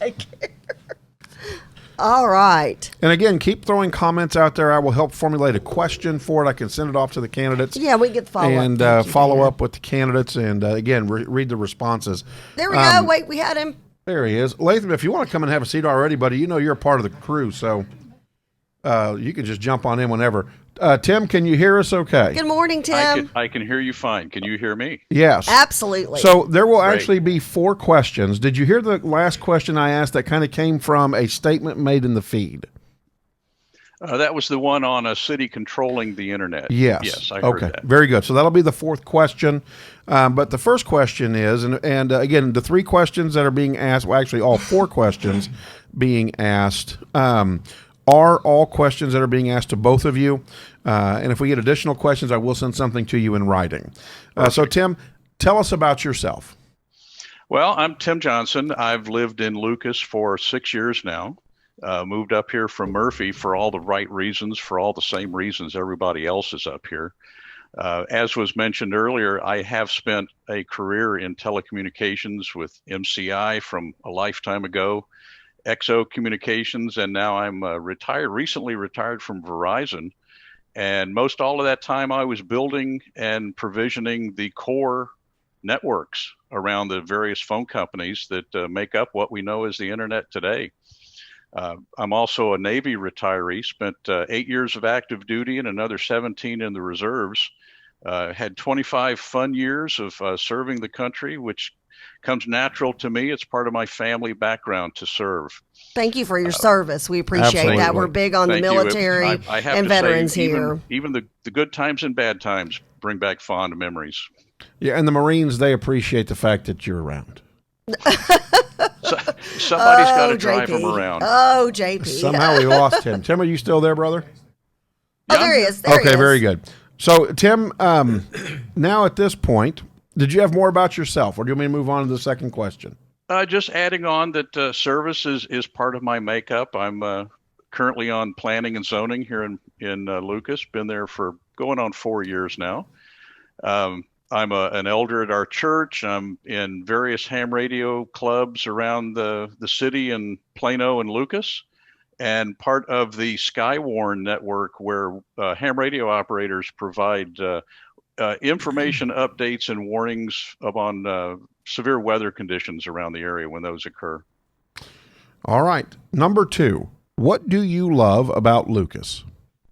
All right.
And again, keep throwing comments out there. I will help formulate a question for it. I can send it off to the candidates.
Yeah, we get the follow up.
And follow up with the candidates. And again, read the responses.
There we go. Wait, we had him.
There he is. Lathan, if you want to come and have a seat already, buddy, you know you're a part of the crew. So you can just jump on in whenever. Tim, can you hear us okay?
Good morning, Tim.
I can hear you fine. Can you hear me?
Yes.
Absolutely.
So there will actually be 4 questions. Did you hear the last question I asked that kind of came from a statement made in the feed?
That was the one on a city controlling the internet.
Yes.
Yes, I heard that.
Very good. So that'll be the 4th question. But the first question is, and again, the 3 questions that are being asked, well, actually all 4 questions being asked, are all questions that are being asked to both of you. And if we get additional questions, I will send something to you in writing. So, Tim, tell us about yourself.
Well, I'm Tim Johnson. I've lived in Lucas for 6 years now. Moved up here from Murphy for all the right reasons, for all the same reasons everybody else is up here. As was mentioned earlier, I have spent a career in telecommunications with MCI from a lifetime ago, XO Communications, and now I'm recently retired from Verizon. And most all of that time I was building and provisioning the core networks around the various phone companies that make up what we know as the internet today. I'm also a Navy retiree, spent 8 years of active duty and another 17 in the reserves. Had 25 fun years of serving the country, which comes natural to me. It's part of my family background to serve.
Thank you for your service. We appreciate
absolutely.
that. We're big on the military and veterans here.
Even the good times and bad times bring back fond memories.
Yeah, and the Marines, they appreciate the fact that you're around.
Somebody's got to drive them around.
Oh, JP.
Somehow we lost him. Tim, are you still there, brother?
Oh, there he is. There he is.
Very good. So, Tim, now at this point, did you have more about yourself, or do you want me to move on to the second question?
Just adding on that service is part of my makeup. I'm currently on planning and zoning here in Lucas. Been there for going on 4 years now. I'm an elder at our church. I'm in various ham radio clubs around the city in Plano and Lucas, and part of the Skywarn network where ham radio operators provide information updates and warnings on severe weather conditions around the area when those occur.
All right. Number 2, what do you love about Lucas?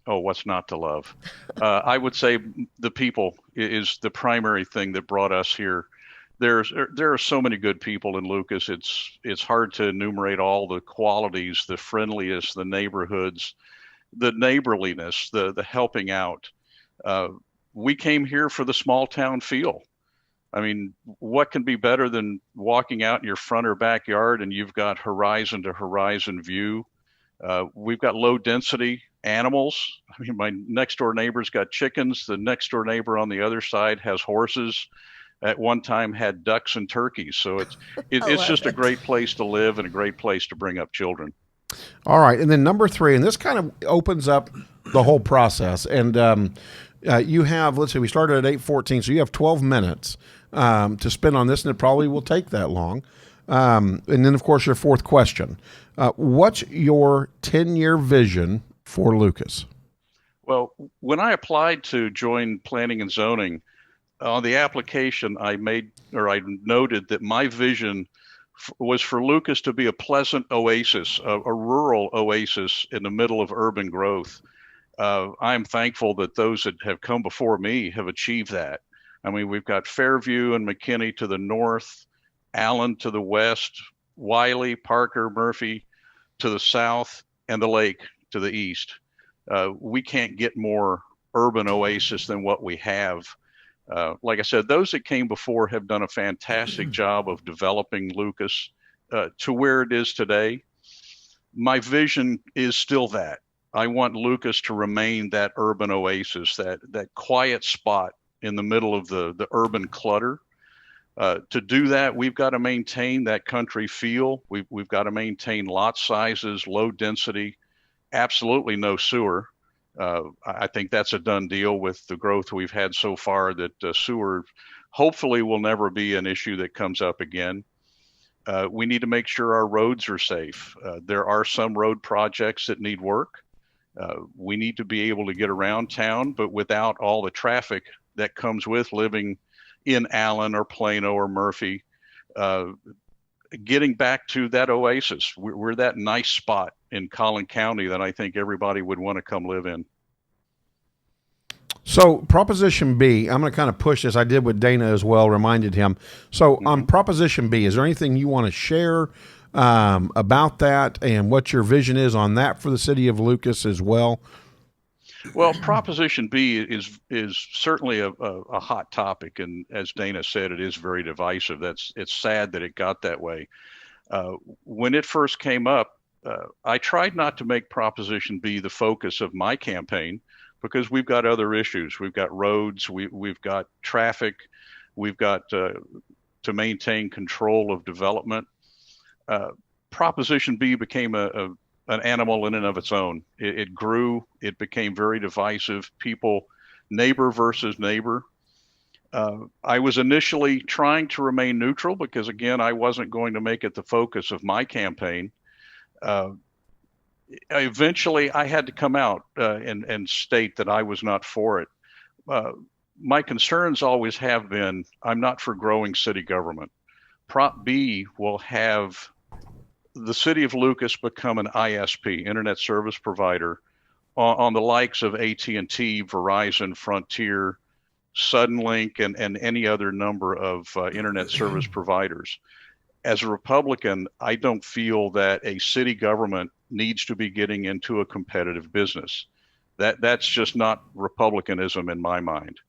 Oh, what's not to love? I would say the people is the primary thing that brought us here. There are so many good people in Lucas. It's hard to enumerate all the qualities, the friendliness, the neighborhoods, the neighborliness, the helping out. We came here for the small town feel. I mean, what can be better than walking out in your front or backyard and you've got horizon to horizon view? We've got low density animals. I mean, my next door neighbor's got chickens. The next door neighbor on the other side has horses. At one time had ducks and turkeys. So it's just a great place to live and a great place to bring up children.
All right. And then number 3, and this kind of opens up the whole process. And You have, let's see, we started at 8:14, so you have 12 minutes to spend on this, and it probably will take that long. And then, of course, your fourth question. What's your 10-year vision for Lucas?
Well, when I applied to join planning and zoning, on the application I noted that my vision was for Lucas to be a pleasant oasis, a rural oasis in the middle of urban growth. I'm thankful that those that have come before me have achieved that. I mean, we've got Fairview and McKinney to the north, Allen to the west, Wiley, Parker, Murphy to the south, and the lake to the east. We can't get more urban oasis than what we have. Like I said, those that came before have done a fantastic job of developing Lucas to where it is today. My vision is still that. I want Lucas to remain that urban oasis, that quiet spot in the middle of the urban clutter. To do that, we've got to maintain that country feel. We've got to maintain lot sizes, low density, absolutely no sewer. I think that's a done deal with the growth we've had so far, that sewer hopefully will never be an issue that comes up again. We need to make sure our roads are safe. There are some road projects that need work. We need to be able to get around town, but without all the traffic that comes with living in Allen or Plano or Murphy. Getting back to that oasis, we're that nice spot in Collin County that I think everybody would want to come live in.
So Proposition B, I'm going to kind of push this. I did with Dana as well, reminded him. So on Proposition B, is there anything you want to share about that and what your vision is on that for the city of Lucas as well?
Well, Proposition B is certainly a hot topic, and as Dana said, it is very divisive. It's sad that it got that way. When it first came up, I tried not to make Proposition B the focus of my campaign, because we've got other issues. We've got roads, we've got traffic, we've got to maintain control of development. Proposition B became an animal in and of its own. It grew, it became very divisive. People, neighbor versus neighbor. I was initially trying to remain neutral because, again, I wasn't going to make it the focus of my campaign. Eventually, I had to come out and state that I was not for it. My concerns always have been, I'm not for growing city government. Prop B will have the city of Lucas become an ISP, internet service provider, on the likes of AT&T, Verizon, Frontier, Suddenlink, and any other number of internet service providers. As a Republican, I don't feel that a city government needs to be getting into a competitive business. That's just not Republicanism in my mind.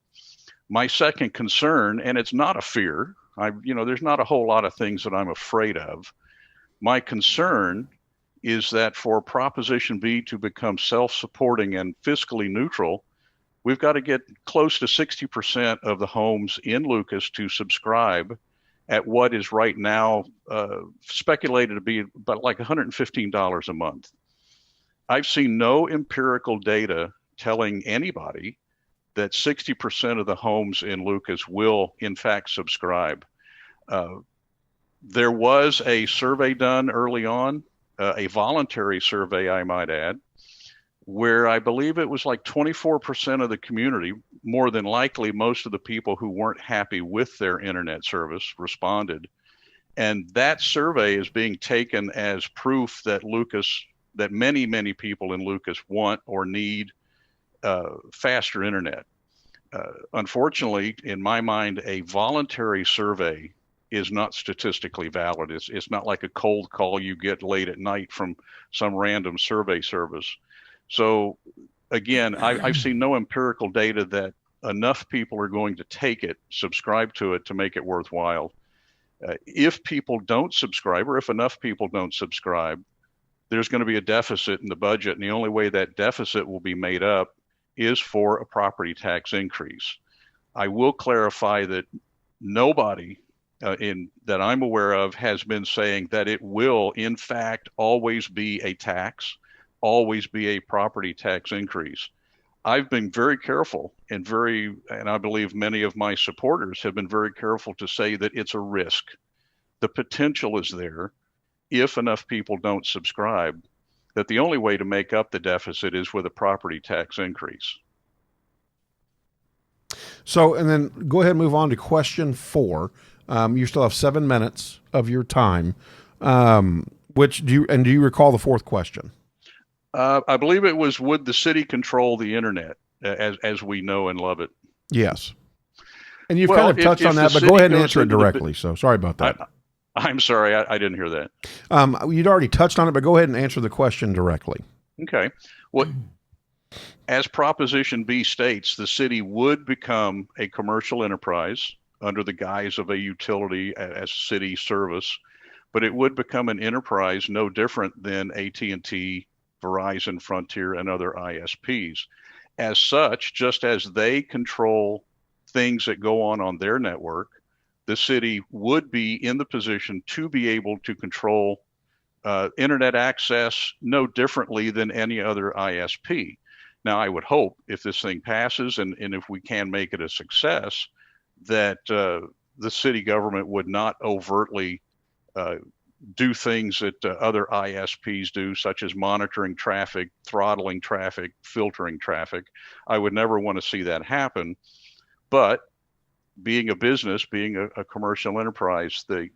My second concern, and it's not a fear, there's not a whole lot of things that I'm afraid of. My concern is that for Proposition B to become self-supporting and fiscally neutral, we've got to get close to 60% of the homes in Lucas to subscribe at what is right now speculated to be about like $115 a month. I've seen no empirical data telling anybody that 60% of the homes in Lucas will in fact subscribe. There was a survey done early on, a voluntary survey, I might add, where I believe it was like 24% of the community, more than likely most of the people who weren't happy with their internet service, responded. And that survey is being taken as proof that many, many people in Lucas want or need faster internet. Unfortunately, in my mind, a voluntary survey is not statistically valid. It's not like a cold call you get late at night from some random survey service. So again, I've seen no empirical data that enough people are going to take it, subscribe to it to make it worthwhile. If people don't subscribe, or if enough people don't subscribe, there's going to be a deficit in the budget. And the only way that deficit will be made up is for a property tax increase. I will clarify that nobody that I'm aware of has been saying that it will, in fact, always be a tax, always be a property tax increase. I've been very careful and I believe many of my supporters have been very careful to say that it's a risk. The potential is there if enough people don't subscribe, that the only way to make up the deficit is with a property tax increase.
So, and then go ahead and move on to question 4. You still have 7 minutes of your time. Do you recall the 4th question?
I believe it was, would the city control the internet as we know and love it?
Yes. And you've kind of touched on that, but go ahead and answer it directly. So sorry about that.
I'm sorry, I didn't hear that.
You'd already touched on it, but go ahead and answer the question directly.
Okay. As Proposition B states, the city would become a commercial enterprise under the guise of a utility as city service, but it would become an enterprise no different than AT&T, Verizon, Frontier, and other ISPs. As such, just as they control things that go on their network, the city would be in the position to be able to control internet access no differently than any other ISP. Now, I would hope if this thing passes and if we can make it a success, that the city government would not overtly do things that other ISPs do, such as monitoring traffic, throttling traffic, filtering traffic. I would never want to see that happen. But being a business, being a commercial enterprise, the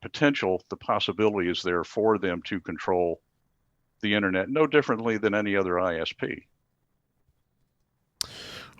potential, the possibility is there for them to control the internet no differently than any other ISP.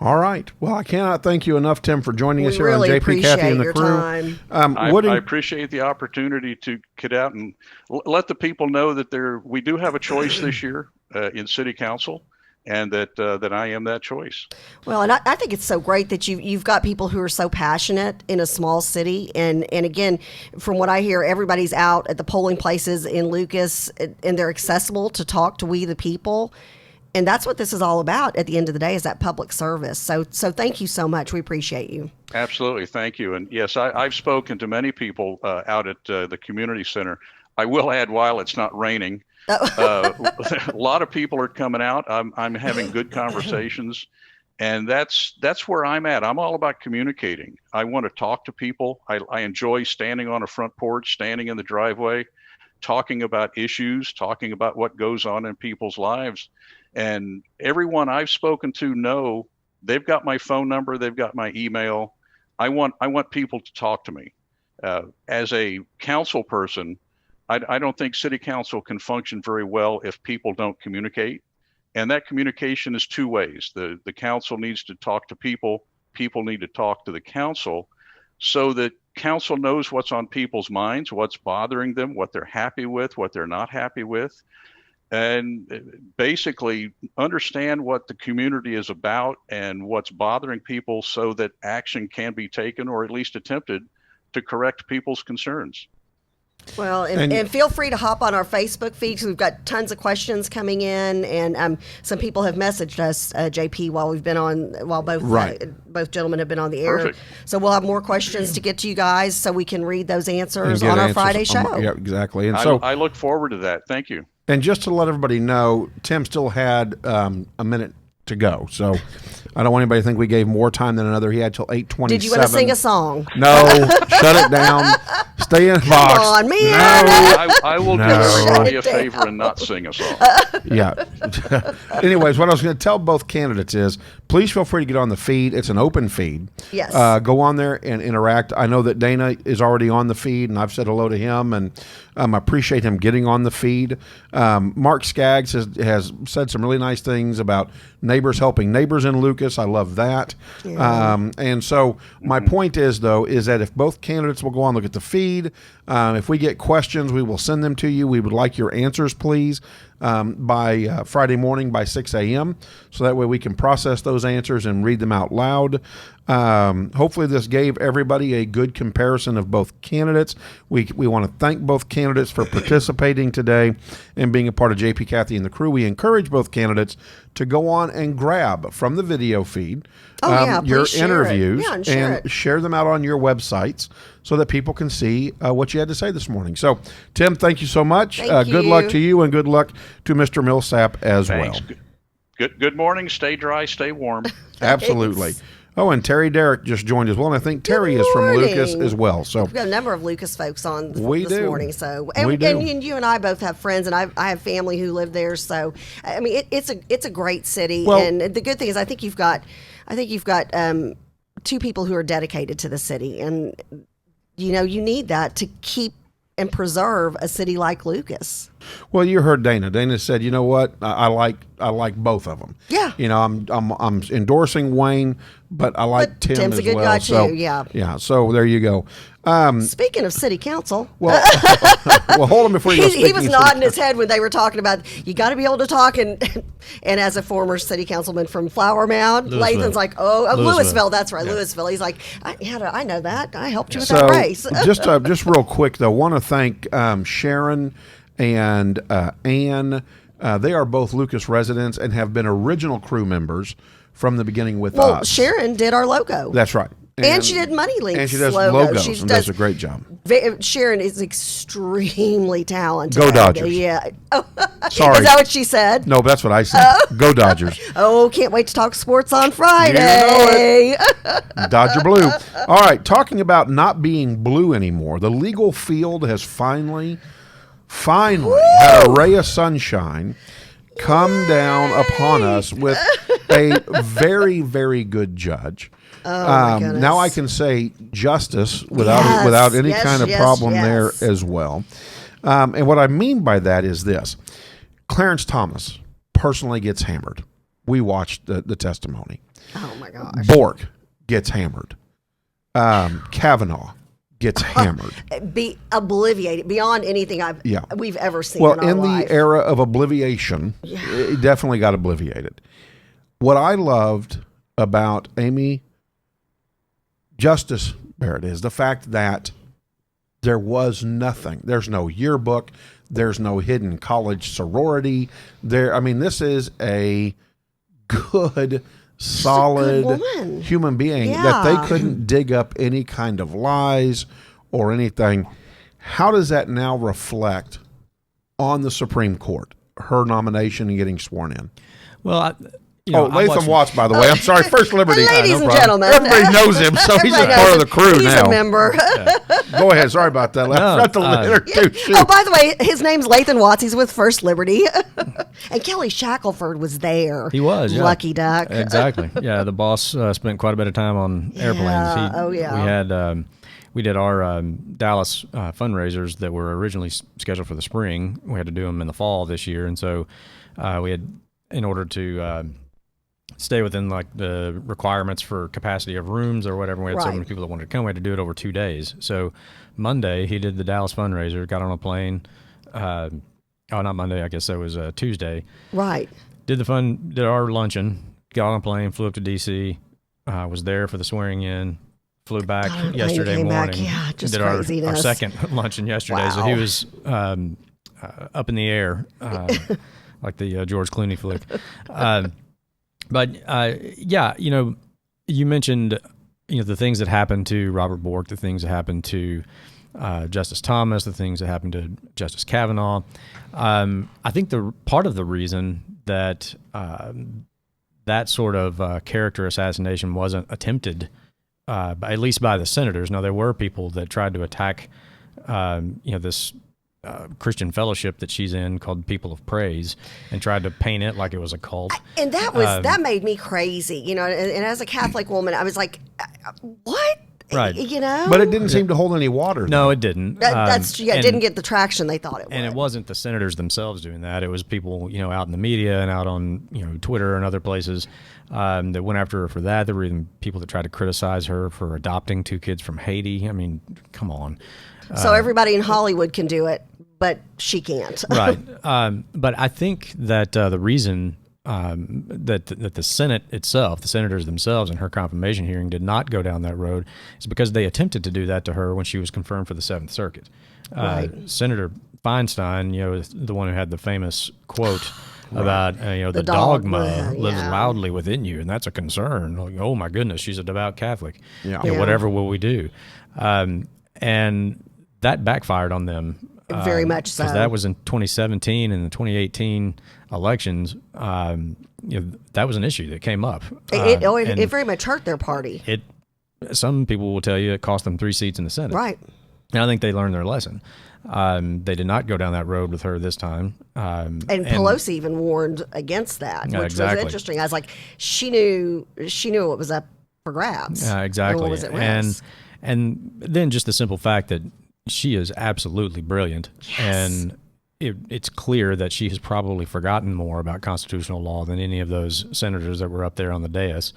All right. Well, I cannot thank you enough, Tim, for joining us here on JP, Kathy, and the crew.
I appreciate the opportunity to get out and let the people know that we do have a choice this year in City Council, and that I am that choice.
Well, and I think it's so great that you've got people who are so passionate in a small city, and again, from what I hear, everybody's out at the polling places in Lucas, and they're accessible to talk to we the people. And that's what this is all about at the end of the day, is that public service. So thank you so much. We appreciate you.
Absolutely. Thank you. And yes, I've spoken to many people out at the community center. I will add, while it's not raining, a lot of people are coming out. I'm having good conversations, and that's where I'm at. I'm all about communicating. I want to talk to people. I enjoy standing on a front porch, standing in the driveway, talking about issues, talking about what goes on in people's lives. And everyone I've spoken to know they've got my phone number, they've got my email. I want people to talk to me. As a council person, I don't think city council can function very well if people don't communicate. And that communication is 2 ways. The council needs to talk to people. People need to talk to the council, so that council knows what's on people's minds, what's bothering them, what they're happy with, what they're not happy with, and basically understand what the community is about and what's bothering people, so that action can be taken, or at least attempted, to correct people's concerns.
Well, and feel free to hop on our Facebook feed, because we've got tons of questions coming in, and some people have messaged us, JP, while both gentlemen have been on the air.
Perfect.
So we'll have more questions to get to you guys, so we can read those answers on our Friday show.
Yeah, exactly. And
I look forward to that. Thank you.
And just to let everybody know, Tim still had a minute to go, so I don't want anybody to think we gave more time than another. He had till 8:27.
Did you want to sing a song?
No, shut it down. Stay in the box.
Come on, man.
No, I will do everybody a favor and not sing a song.
Yeah. Anyways, what I was going to tell both candidates is, please feel free to get on the feed. It's an open feed.
Yes.
Go on there and interact. I know that Dana is already on the feed, and I've said hello to him, and I appreciate him getting on the feed. Mark Skaggs has said some really nice things about neighbors helping neighbors in Lucas. I love that. Yeah. And so my point is, though, is that if both candidates will go on and look at the feed, if we get questions, we will send them to you. We would like your answers, please, by Friday morning by 6 a.m. so that way we can process those answers and read them out loud. Hopefully this gave everybody a good comparison of both candidates. We want to thank both candidates for participating today and being a part of JP, Kathy, and the crew. We encourage both candidates to go on and grab from the video feed your interviews and share them out on your websites so that people can see what you had to say this morning. So, Tim, thank you so much. Good luck to you, and good luck to Mr. Millsap as well.
Good morning. Stay dry. Stay warm.
Absolutely. Oh, and Terry Derrick just joined as well. And I think Terry is from Lucas as well. So
we've got a number of Lucas folks on this morning. So
and
you and I both have friends, and I have family who live there. So I mean, it's a great city. Well, and the good thing is, I think you've got two people who are dedicated to the city, and you need that to keep and preserve a city like Lucas.
Well, you heard Dana. Dana said, "You know what? I like both of them."
Yeah.
I'm endorsing Wayne, but I like Tim
Tim's
as
a good
well.
guy
so,
too. Yeah.
Yeah. So there you go.
Speaking of city council,
well, hold on before you go.
He was nodding his head when they were talking about you got to be able to talk, and as a former city councilman from Flower Mound, Lathan's like, Louisville. That's right, yeah. Louisville. He's like, I know that. I helped you with that race.
just real quick though, want to thank Sharon and Ann. They are both Lucas residents and have been original crew members from the beginning with us.
Well, Sharon did our logo.
That's right.
And she did Money Links.
And she does logos and does a great job.
Sharon is extremely talented.
Go Dodgers.
Yeah. Oh,
sorry.
Is that what she said?
No, that's what I said. Go Dodgers.
Oh, can't wait to talk sports on Friday.
You know it. Dodger blue. All right, talking about not being blue anymore. The legal field has finally had a ray of sunshine come down upon us with a very, very good judge.
Oh, my goodness.
Now I can say justice without any kind of problem there as well. And what I mean by that is this. Clarence Thomas personally gets hammered. We watched the testimony.
Oh, my gosh.
Bork gets hammered. Kavanaugh gets hammered.
Be obliviated beyond anything we've ever seen in our life.
The era of obliviation, it definitely got obliviated. What I loved about Amy Justice Barrett is the fact that there was nothing. There's no yearbook. There's no hidden college sorority. This is a good, solid human being that they couldn't dig up any kind of lies or anything. How does that now reflect on the Supreme Court, her nomination and getting sworn in?
Well,
Lathan Watts, by the way. I'm sorry, First Liberty.
Ladies and gentlemen.
Everybody knows him, so he's a part of the crew
he's
now.
He's a member.
Go ahead. Sorry about that.
By the way, his name's Lathan Watts. He's with First Liberty. And Kelly Shackelford was there.
He was, yeah.
Lucky duck.
Exactly. Yeah, the boss spent quite a bit of time on airplanes. We did our Dallas fundraisers that were originally scheduled for the spring. We had to do them in the fall this year, and so we had, in order to stay within like the requirements for capacity of rooms or whatever, we had so many people that wanted to come. We had to do it over 2 days. So Monday he did the Dallas fundraiser, got on a plane. Not Monday, I guess that was Tuesday.
Right.
Did our luncheon, got on a plane, flew up to DC, was there for the swearing in, flew back yesterday morning.
Just
did our second luncheon yesterday. So he was up in the air, like the George Clooney flick. You mentioned, the things that happened to Robert Bork, the things that happened to Justice Thomas, the things that happened to Justice Kavanaugh. I think the part of the reason that that sort of character assassination wasn't attempted, at least by the senators. Now, there were people that tried to attack, this Christian fellowship that she's in called People of Praise, and tried to paint it like it was a cult.
And that made me crazy, and as a Catholic woman, I was like, what?
Right.
But it didn't seem to hold any water.
No, it didn't.
It didn't get the traction they thought it would.
And it wasn't the senators themselves doing that. It was people, out in the media and out on, Twitter and other places that went after her for that. There were even people that tried to criticize her for adopting 2 kids from Haiti. I mean, come on.
So everybody in Hollywood can do it, but she can't.
Right. But I think that the reason that the Senate itself, the senators themselves in her confirmation hearing, did not go down that road is because they attempted to do that to her when she was confirmed for the 7th Circuit. Senator Feinstein, the one who had the famous quote about, the dogma lives loudly within you, and that's a concern. Like, oh, my goodness, she's a devout Catholic. Whatever will we do? And that backfired on them.
Very much so.
Because that was in 2017 and the 2018 elections. That was an issue that came up.
It very much hurt their party.
Some people will tell you it cost them 3 seats in the Senate.
Right.
And I think they learned their lesson. They did not go down that road with her this time.
And Pelosi even warned against that, which was interesting. I was like, she knew it was up for grabs.
Exactly.
And what was at risk.
And then just the simple fact that she is absolutely brilliant.
Yes.
And it's clear that she has probably forgotten more about constitutional law than any of those senators that were up there on the dais,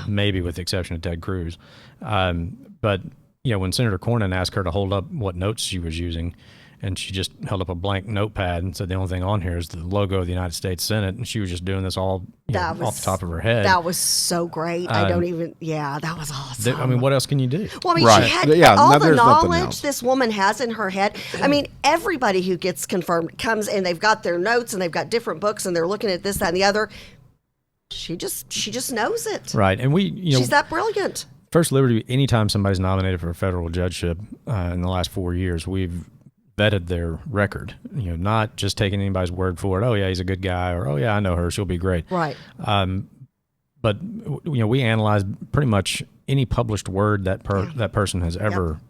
maybe with the exception of Ted Cruz. But when Senator Cornyn asked her to hold up what notes she was using, and she just held up a blank notepad and said the only thing on here is the logo of the United States Senate, and she was just doing this all off the top of her head.
That was so great. That was awesome.
What else can you do?
Well, she had all the knowledge this woman has in her head. Everybody who gets confirmed comes and they've got their notes and they've got different books and they're looking at this, that, and the other. She just knows it.
Right, and
she's that brilliant.
First Liberty, anytime somebody's nominated for a federal judgeship in the last 4 years, we've vetted their record, not just taking anybody's word for it. Oh yeah, he's a good guy, or oh yeah, I know her, she'll be great.
Right.
But we analyze pretty much any published word that person has ever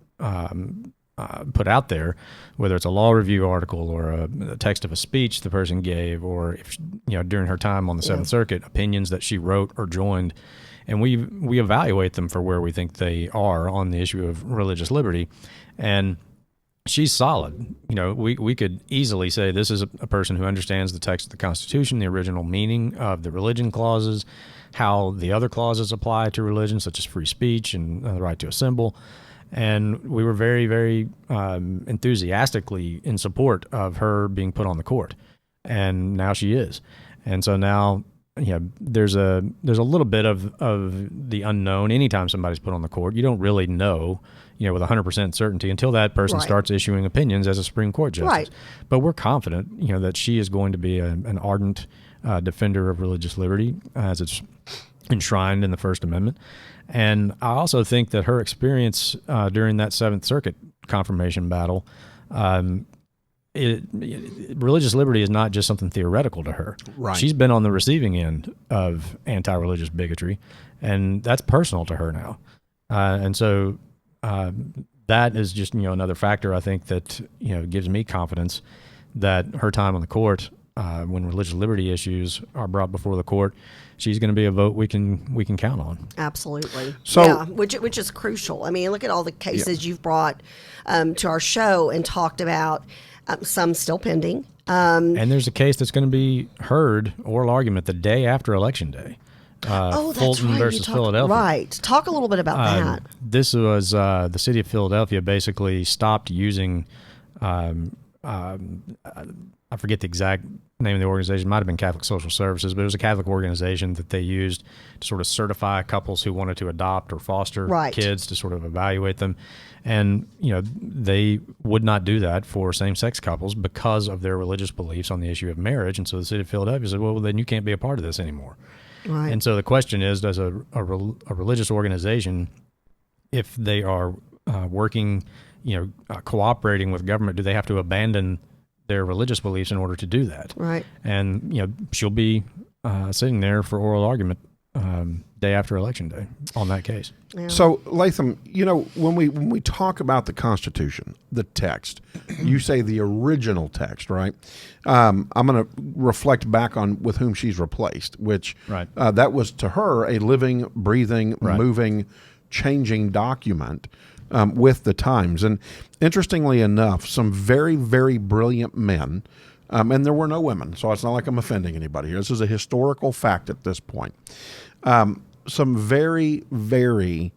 put out there, whether it's a law review article or a text of a speech the person gave, or if during her time on the Seventh Circuit, opinions that she wrote or joined, and we evaluate them for where we think they are on the issue of religious liberty, and she's solid. We could easily say this is a person who understands the text of the Constitution, the original meaning of the religion clauses, how the other clauses apply to religion, such as free speech and the right to assemble. And we were very, very enthusiastically in support of her being put on the court. And now she is. And so now, there's a little bit of the unknown. Anytime somebody's put on the court, you don't really know, with 100% certainty until that person starts issuing opinions as a Supreme Court justice.
Right.
But we're confident, that she is going to be an ardent defender of religious liberty as it's enshrined in the First Amendment. And I also think that her experience during that Seventh Circuit confirmation battle, religious liberty is not just something theoretical to her.
Right.
She's been on the receiving end of anti-religious bigotry, and that's personal to her now. And so that is just another factor I think that gives me confidence that her time on the court, when religious liberty issues are brought before the court, she's going to be a vote we can count on.
Absolutely.
So,
which is crucial. Look at all the cases you've brought to our show and talked about. Some still pending.
And there's a case that's going to be heard, oral argument, the day after Election Day.
That's
Fulton
right.
versus Philadelphia.
Right. Talk a little bit about that.
This was the city of Philadelphia basically stopped using, I forget the exact name of the organization. It might have been Catholic Social Services, but it was a Catholic organization that they used to sort of certify couples who wanted to adopt or foster kids, to sort of evaluate them. And, they would not do that for same-sex couples because of their religious beliefs on the issue of marriage. And so the city of Philadelphia said, well, then you can't be a part of this anymore.
Right.
And so the question is, does a religious organization, if they are working, cooperating with government, do they have to abandon their religious beliefs in order to do that?
Right.
And, she'll be sitting there for oral argument day after Election Day on that case.
Yeah.
So, Lathan, when we talk about the Constitution, the text, you say the original text, right? I'm going to reflect back on with whom she's replaced, which that was to her a living, breathing, moving, changing document with the times. And interestingly enough, some very, very brilliant men, and there were no women, so it's not like I'm offending anybody here. This is a historical fact at this point. Some very, very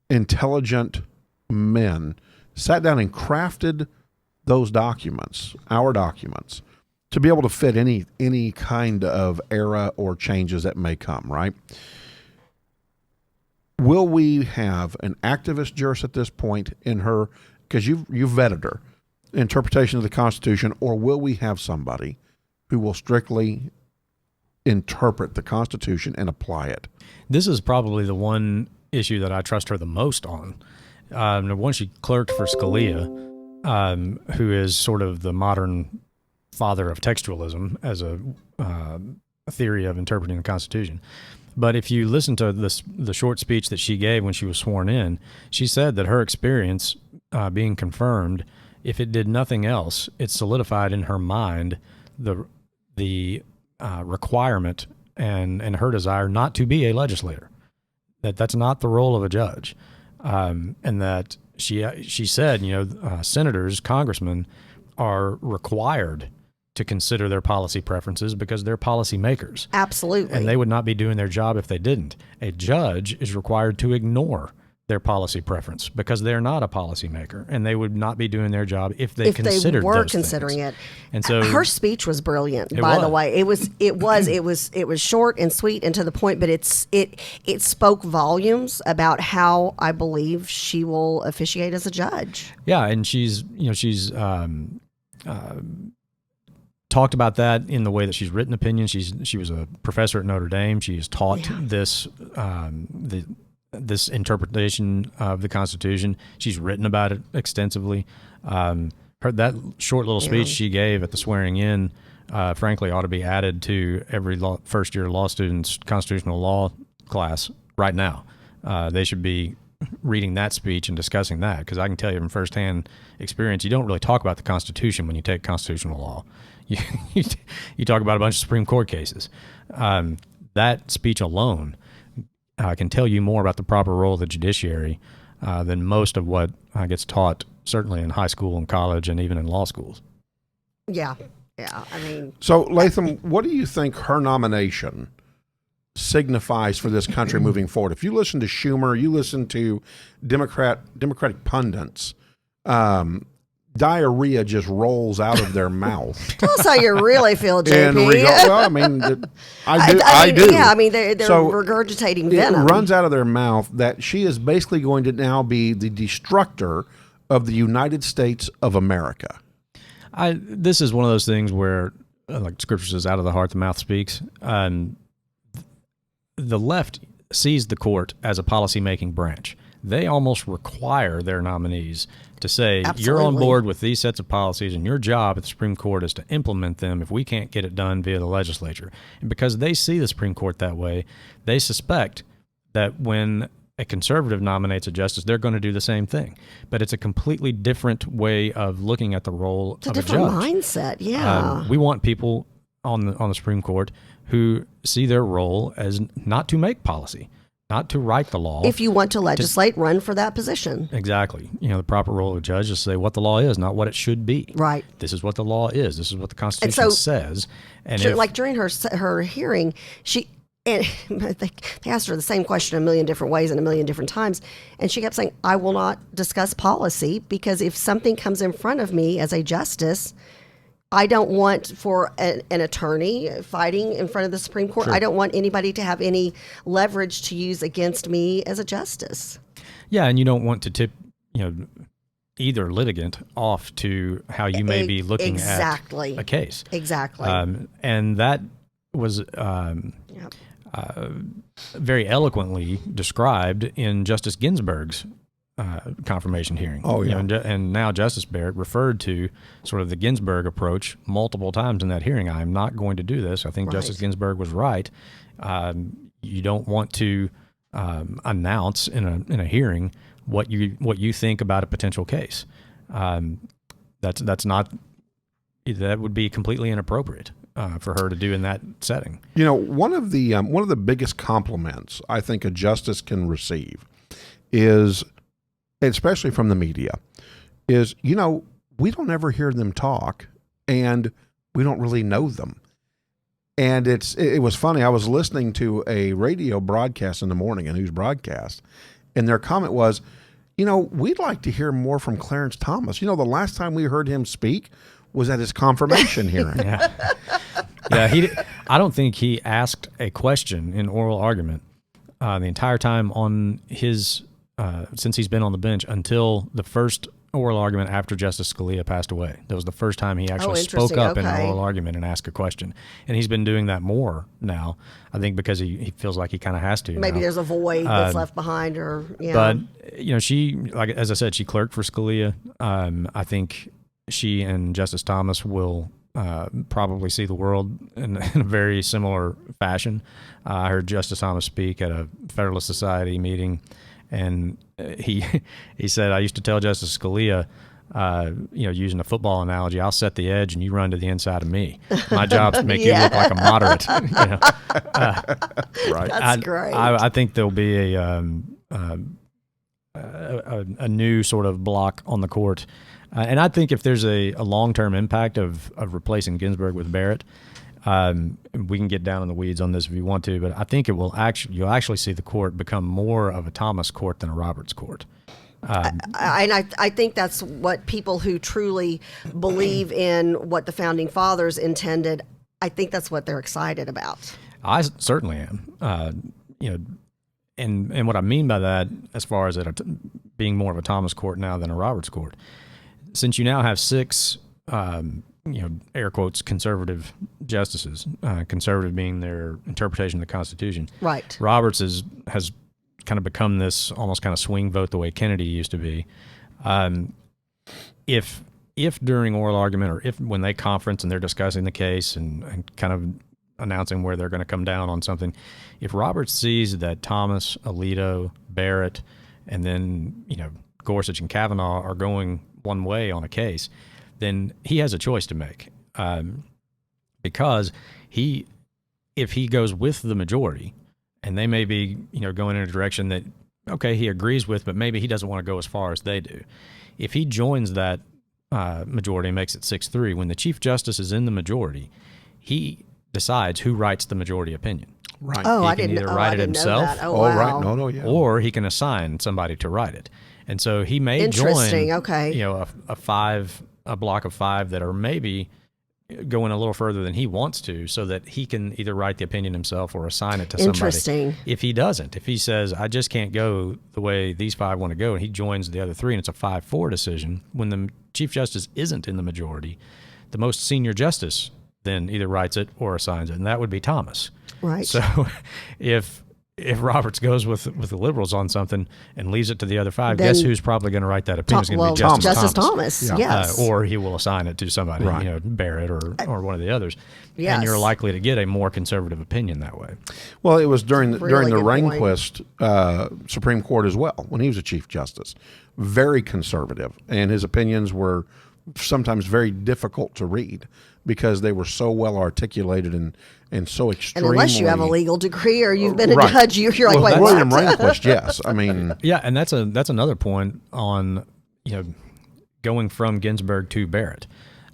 intelligent men sat down and crafted those documents, our documents, to be able to fit any kind of era or changes that may come, right? Will we have an activist jurist at this point in her, because you've vetted her, interpretation of the Constitution, or will we have somebody who will strictly interpret the Constitution and apply it?
This is probably the one issue that I trust her the most on. Once she clerked for Scalia, who is sort of the modern father of textualism as a theory of interpreting the Constitution. But if you listen to the short speech that she gave when she was sworn in, she said that her experience being confirmed, if it did nothing else, it solidified in her mind the requirement and her desire not to be a legislator. That's not the role of a judge, and that she said, senators, congressmen are required to consider their policy preferences because they're policy makers.
Absolutely.
And they would not be doing their job if they didn't. A judge is required to ignore their policy preference because they're not a policymaker, and they would not be doing their job if they were
considering it.
And so
her speech was brilliant. By the way, it was short and sweet and to the point, but it spoke volumes about how I believe she will officiate as a judge.
Yeah, and she's talked about that in the way that she's written opinions. She was a professor at Notre Dame. She has taught this interpretation of the Constitution. She's written about it extensively. That short little speech she gave at the swearing in, frankly, ought to be added to every first-year law student's constitutional law class right now. They should be reading that speech and discussing that, because I can tell you from firsthand experience, you don't really talk about the Constitution when you take constitutional law. You talk about a bunch of Supreme Court cases. That speech alone can tell you more about the proper role of the judiciary than most of what gets taught, certainly in high school and college and even in law schools.
Yeah. I mean,
so Lathan, what do you think her nomination signifies for this country moving forward? If you listen to Schumer, you listen to Democratic pundits, diarrhea just rolls out of their mouth.
Tell us how you really feel, JP.
I do.
Yeah, I mean, they're regurgitating venom.
It runs out of their mouth that she is basically going to now be the destructor of the United States of America.
This is one of those things where, like Scripture says, out of the heart the mouth speaks. The left sees the court as a policy-making branch. They almost require their nominees to say, you're on board with these sets of policies, and your job at the Supreme Court is to implement them if we can't get it done via the legislature. And because they see the Supreme Court that way, they suspect that when a conservative nominates a justice, they're going to do the same thing. But it's a completely different way of looking at the role of a judge.
It's a different mindset, yeah.
We want people on the Supreme Court who see their role as not to make policy, not to write the law.
If you want to legislate, run for that position.
Exactly. The proper role of a judge is to say what the law is, not what it should be.
Right.
This is what the law is. This is what the Constitution says. And
like during her hearing, they asked her the same question a million different ways and a million different times, and she kept saying, I will not discuss policy, because if something comes in front of me as a justice, I don't want for an attorney fighting in front of the Supreme Court. Sure. I don't want anybody to have any leverage to use against me as a justice.
Yeah, and you don't want to tip, either litigant off to how you may be looking at a case.
Exactly.
And that was very eloquently described in Justice Ginsburg's confirmation hearing.
Oh, yeah.
And now Justice Barrett referred to sort of the Ginsburg approach multiple times in that hearing. I'm not going to do this. I think Justice Ginsburg was right. You don't want to announce in a hearing what you think about a potential case. That would be completely inappropriate for her to do in that setting.
One of the biggest compliments I think a justice can receive is, especially from the media, is, we don't ever hear them talk, and we don't really know them. And it was funny. I was listening to a radio broadcast in the morning, a news broadcast, and their comment was, we'd like to hear more from Clarence Thomas. The last time we heard him speak was at his confirmation hearing.
I don't think he asked a question in oral argument the entire time on his since he's been on the bench until the first oral argument after Justice Scalia passed away. That was the first time he actually spoke up in an oral argument and asked a question. And he's been doing that more now, I think, because he feels like he kind of has to.
Maybe there's a void that's left behind, or
But she, like as I said, she clerked for Scalia. I think she and Justice Thomas will probably see the world in a very similar fashion. I heard Justice Thomas speak at a Federalist Society meeting, and he said, I used to tell Justice Scalia, using a football analogy, I'll set the edge and you run to the inside of me. My job's to make you look like a moderate.
Right.
That's great.
I think there'll be a new sort of block on the court. And I think if there's a long-term impact of replacing Ginsburg with Barrett, we can get down in the weeds on this if you want to, but I think you'll actually see the court become more of a Thomas court than a Roberts court.
I think that's what people who truly believe in what the founding fathers intended, I think that's what they're excited about.
I certainly am. And what I mean by that, as far as it being more of a Thomas court now than a Roberts court, since you now have 6, air quotes, conservative justices, conservative being their interpretation of the Constitution.
Right.
Roberts has kind of become this almost kind of swing vote the way Kennedy used to be. If during oral argument or if when they conference and they're discussing the case and kind of announcing where they're going to come down on something, if Roberts sees that Thomas, Alito, Barrett, and then Gorsuch and Kavanaugh are going one way on a case, then he has a choice to make, because if he goes with the majority, and they may be going in a direction that he agrees with, but maybe he doesn't want to go as far as they do. If he joins that majority and makes it 6-3, when the Chief Justice is in the majority, he decides who writes the majority opinion.
Right.
Oh,
he can either write it himself,
wow.
Right. Yeah.
or he can assign somebody to write it. And so he may
Interesting.
join,
Okay.
a block of 5 that are maybe going a little further than he wants to, so that he can either write the opinion himself or assign it to somebody.
Interesting.
If he doesn't, if he says, I just can't go the way these 5 want to go, and he joins the other 3 and it's a 5-4 decision, when the Chief Justice isn't in the majority, the most senior justice then either writes it or assigns it, and that would be Thomas.
Right.
So if Roberts goes with the liberals on something and leaves it to the other 5,
then
guess who's probably going to write that opinion? It's going to be
Justice Thomas.
Yeah.
Yes.
Or he will assign it to somebody,
Right.
Barrett or one of the others.
Yes.
And you're likely to get a more conservative opinion that way.
Well, it was during the
Really good point.
Rehnquist Supreme Court as well, when he was a Chief Justice. Very conservative, and his opinions were sometimes very difficult to read because they were so well articulated and so extremely.
And unless you have a legal degree or you've been a
Right.
judge, you're like, wait,
William
what?
Rehnquist, yes. I mean,
Yeah, and that's another point on going from Ginsburg to Barrett.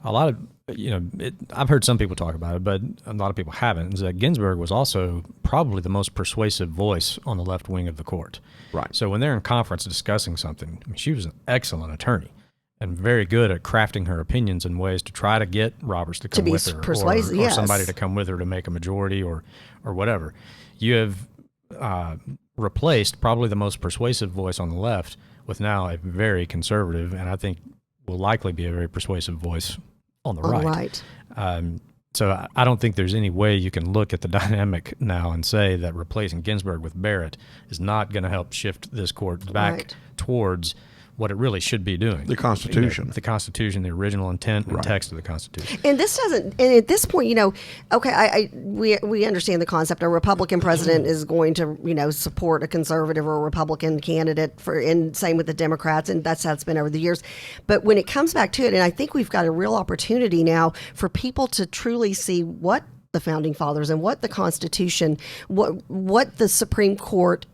A lot of I've heard some people talk about it, but a lot of people haven't. Is that Ginsburg was also probably the most persuasive voice on the left wing of the court.
right.
So when they're in conference discussing something, she was an excellent attorney and very good at crafting her opinions in ways to try to get Roberts to come
be
with her,
persuasive,
or
yes.
somebody to come with her to make a majority, or whatever. You have replaced probably the most persuasive voice on the left with now a very conservative, and I think will likely be a very persuasive voice on the right. So I don't think there's any way you can look at the dynamic now and say that replacing Ginsburg with Barrett is not going to help shift this court back towards what it really should be doing.
The Constitution.
The Constitution, the original intent and text of the Constitution.
And this doesn't, and at this point, we understand the concept. A Republican president is going to, support a conservative or a Republican candidate and same with the Democrats, and that's how it's been over the years. But when it comes back to it, and I think we've got a real opportunity now for people to truly see what the Founding Fathers and what the Constitution, what the Supreme Court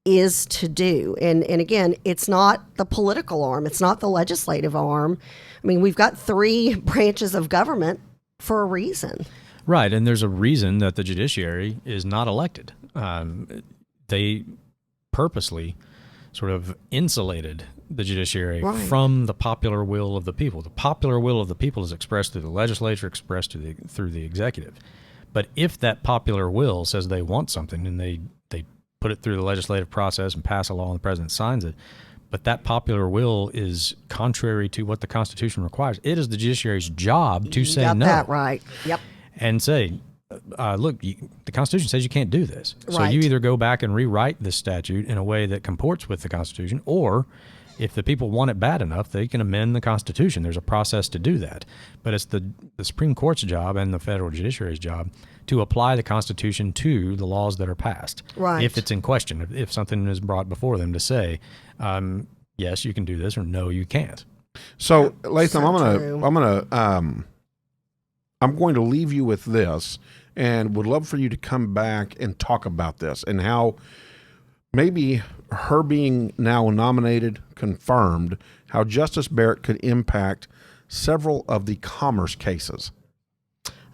is to do. And again, it's not the political arm. It's not the legislative arm. I mean, we've got 3 branches of government for a reason.
Right. And there's a reason that the judiciary is not elected. They purposely sort of insulated the judiciary from the popular will of the people. The popular will of the people is expressed through the legislature, expressed through the executive. But if that popular will says they want something and they put it through the legislative process and pass a law and the president signs it, but that popular will is contrary to what the Constitution requires, it is the judiciary's job to say no.
Got that right. Yep.
And say, look, the Constitution says you can't do this. So
Right.
you either go back and rewrite this statute in a way that comports with the Constitution, or if the people want it bad enough, they can amend the Constitution. There's a process to do that. But it's the Supreme Court's job and the federal judiciary's job to apply the Constitution to the laws that are passed.
Right.
If it's in question, if something is brought before them to say, yes, you can do this, or no, you can't.
So, Lathan,
true.
I'm going to leave you with this, and would love for you to come back and talk about this and how maybe her being now nominated, confirmed, how Justice Barrett could impact several of the commerce cases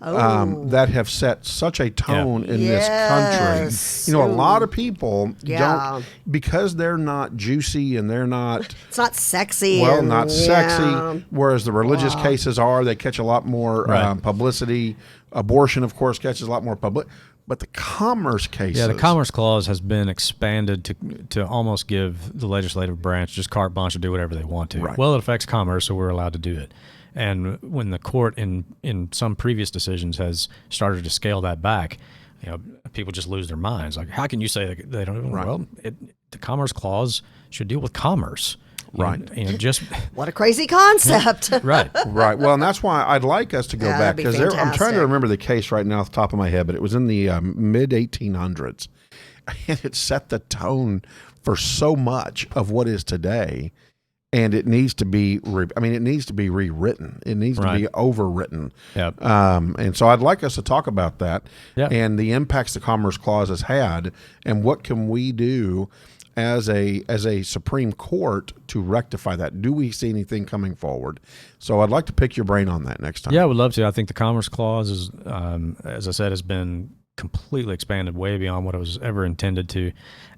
that have set such a tone in this country. You know, a lot of people don't, because they're not juicy and they're not...
It's not sexy.
Well, not sexy, whereas the religious cases are. They catch a lot more publicity. Abortion, of course, catches a lot more public. But the commerce cases...
Yeah, the Commerce Clause has been expanded to almost give the legislative branch just carte blanche to do whatever they want to.
Right.
Well, it affects commerce, so we're allowed to do it. And when the court in some previous decisions has started to scale that back, you know, people just lose their minds. Like, how can you say that they don't?
Right.
Well, the Commerce Clause should deal with commerce.
Right.
And just
what a crazy concept.
Right.
Right. Well, and that's why I'd like us to go back, because I'm trying
fantastic.
to remember the case right now off the top of my head, but it was in the mid 1800s, and it set the tone for so much of what is today. And it needs to be, it needs to be rewritten. It needs to be overwritten.
Yep.
And so I'd like us to talk about that and the impacts the Commerce Clause has had, and what can we do as a Supreme Court to rectify that. Do we see anything coming forward? So I'd like to pick your brain on that next time.
Yeah, I would love to. I think the Commerce Clause is, as I said, has been completely expanded way beyond what it was ever intended to.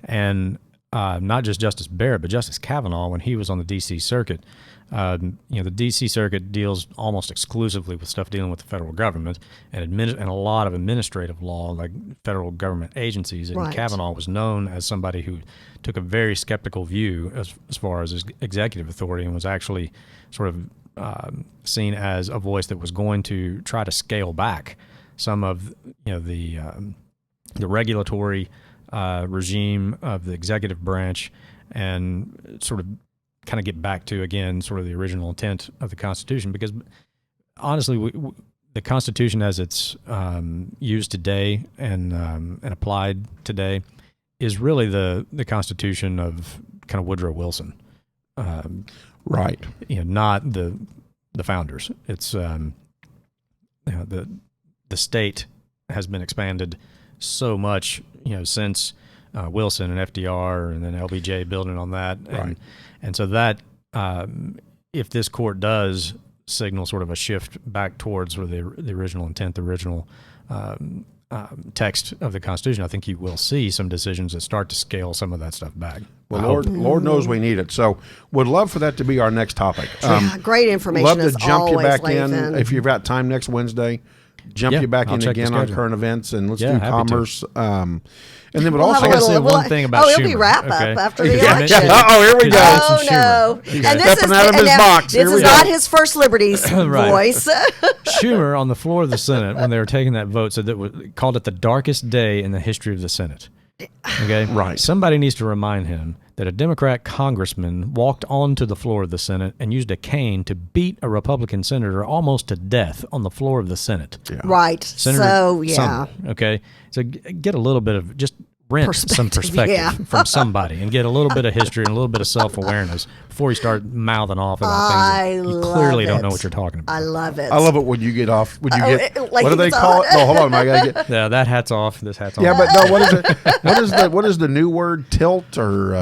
And not just Justice Barrett, but Justice Kavanaugh, when he was on the D.C. Circuit. The D.C. Circuit deals almost exclusively with stuff dealing with the federal government and a lot of administrative law, like federal government agencies. And
Right.
Kavanaugh was known as somebody who took a very skeptical view as far as his executive authority, and was actually sort of seen as a voice that was going to try to scale back some of the regulatory regime of the executive branch, and sort of kind of get back to, again, sort of the original intent of the Constitution. Because honestly, the Constitution as it's used today and applied today is really the Constitution of kind of Woodrow Wilson.
Right.
Not the founders. It's the state has been expanded so much, since Wilson and FDR and then LBJ building on that.
Right.
And so that, if this court does signal sort of a shift back towards sort of the original intent, the original text of the Constitution, I think you will see some decisions that start to scale some of that stuff back.
Well, Lord knows we need it. So would love for that to be our next topic.
Great information.
Love to
as
jump
always,
you back
Lathan.
in if you've got time next Wednesday. Jump you back
I'll
in
check the
again on
schedule.
current events, and let's
Yeah,
do
happy
commerce. And then
We'll
also
have a
I gotta say
little-
one thing about
it'll be
Schumer,
wrap
okay?
up after the
Yeah.
election.
Oh, here we go.
Oh
Schumer.
no!
Okay.
And this
Stepping
is
out of his
now,
box.
This
Here we
is
go.
not his first liberties
Right.
voice.
Schumer on the floor of the Senate, when they were taking that vote, said that called it the darkest day in the history of the Senate. Okay,
Right.
Somebody needs to remind him that a Democrat congressman walked onto the floor of the Senate and used a cane to beat a Republican senator almost to death on the floor of the Senate.
Yeah.
Right.
Senator
So yeah.
Sumner, okay, so get a little bit of just rent some perspective
yeah.
from somebody, and get a little bit of history and a little bit of self-awareness before you start mouthing off about
I
things that you
love
clearly don't
it.
know what you're talking about.
I love it.
I love it when you get off. Would you get?
like
What do they
it's
call
on.
it? No, hold on. I gotta get.
Yeah, that hat's off. This hat's on.
Yeah, but no. What is it? What is the new word? Tilt or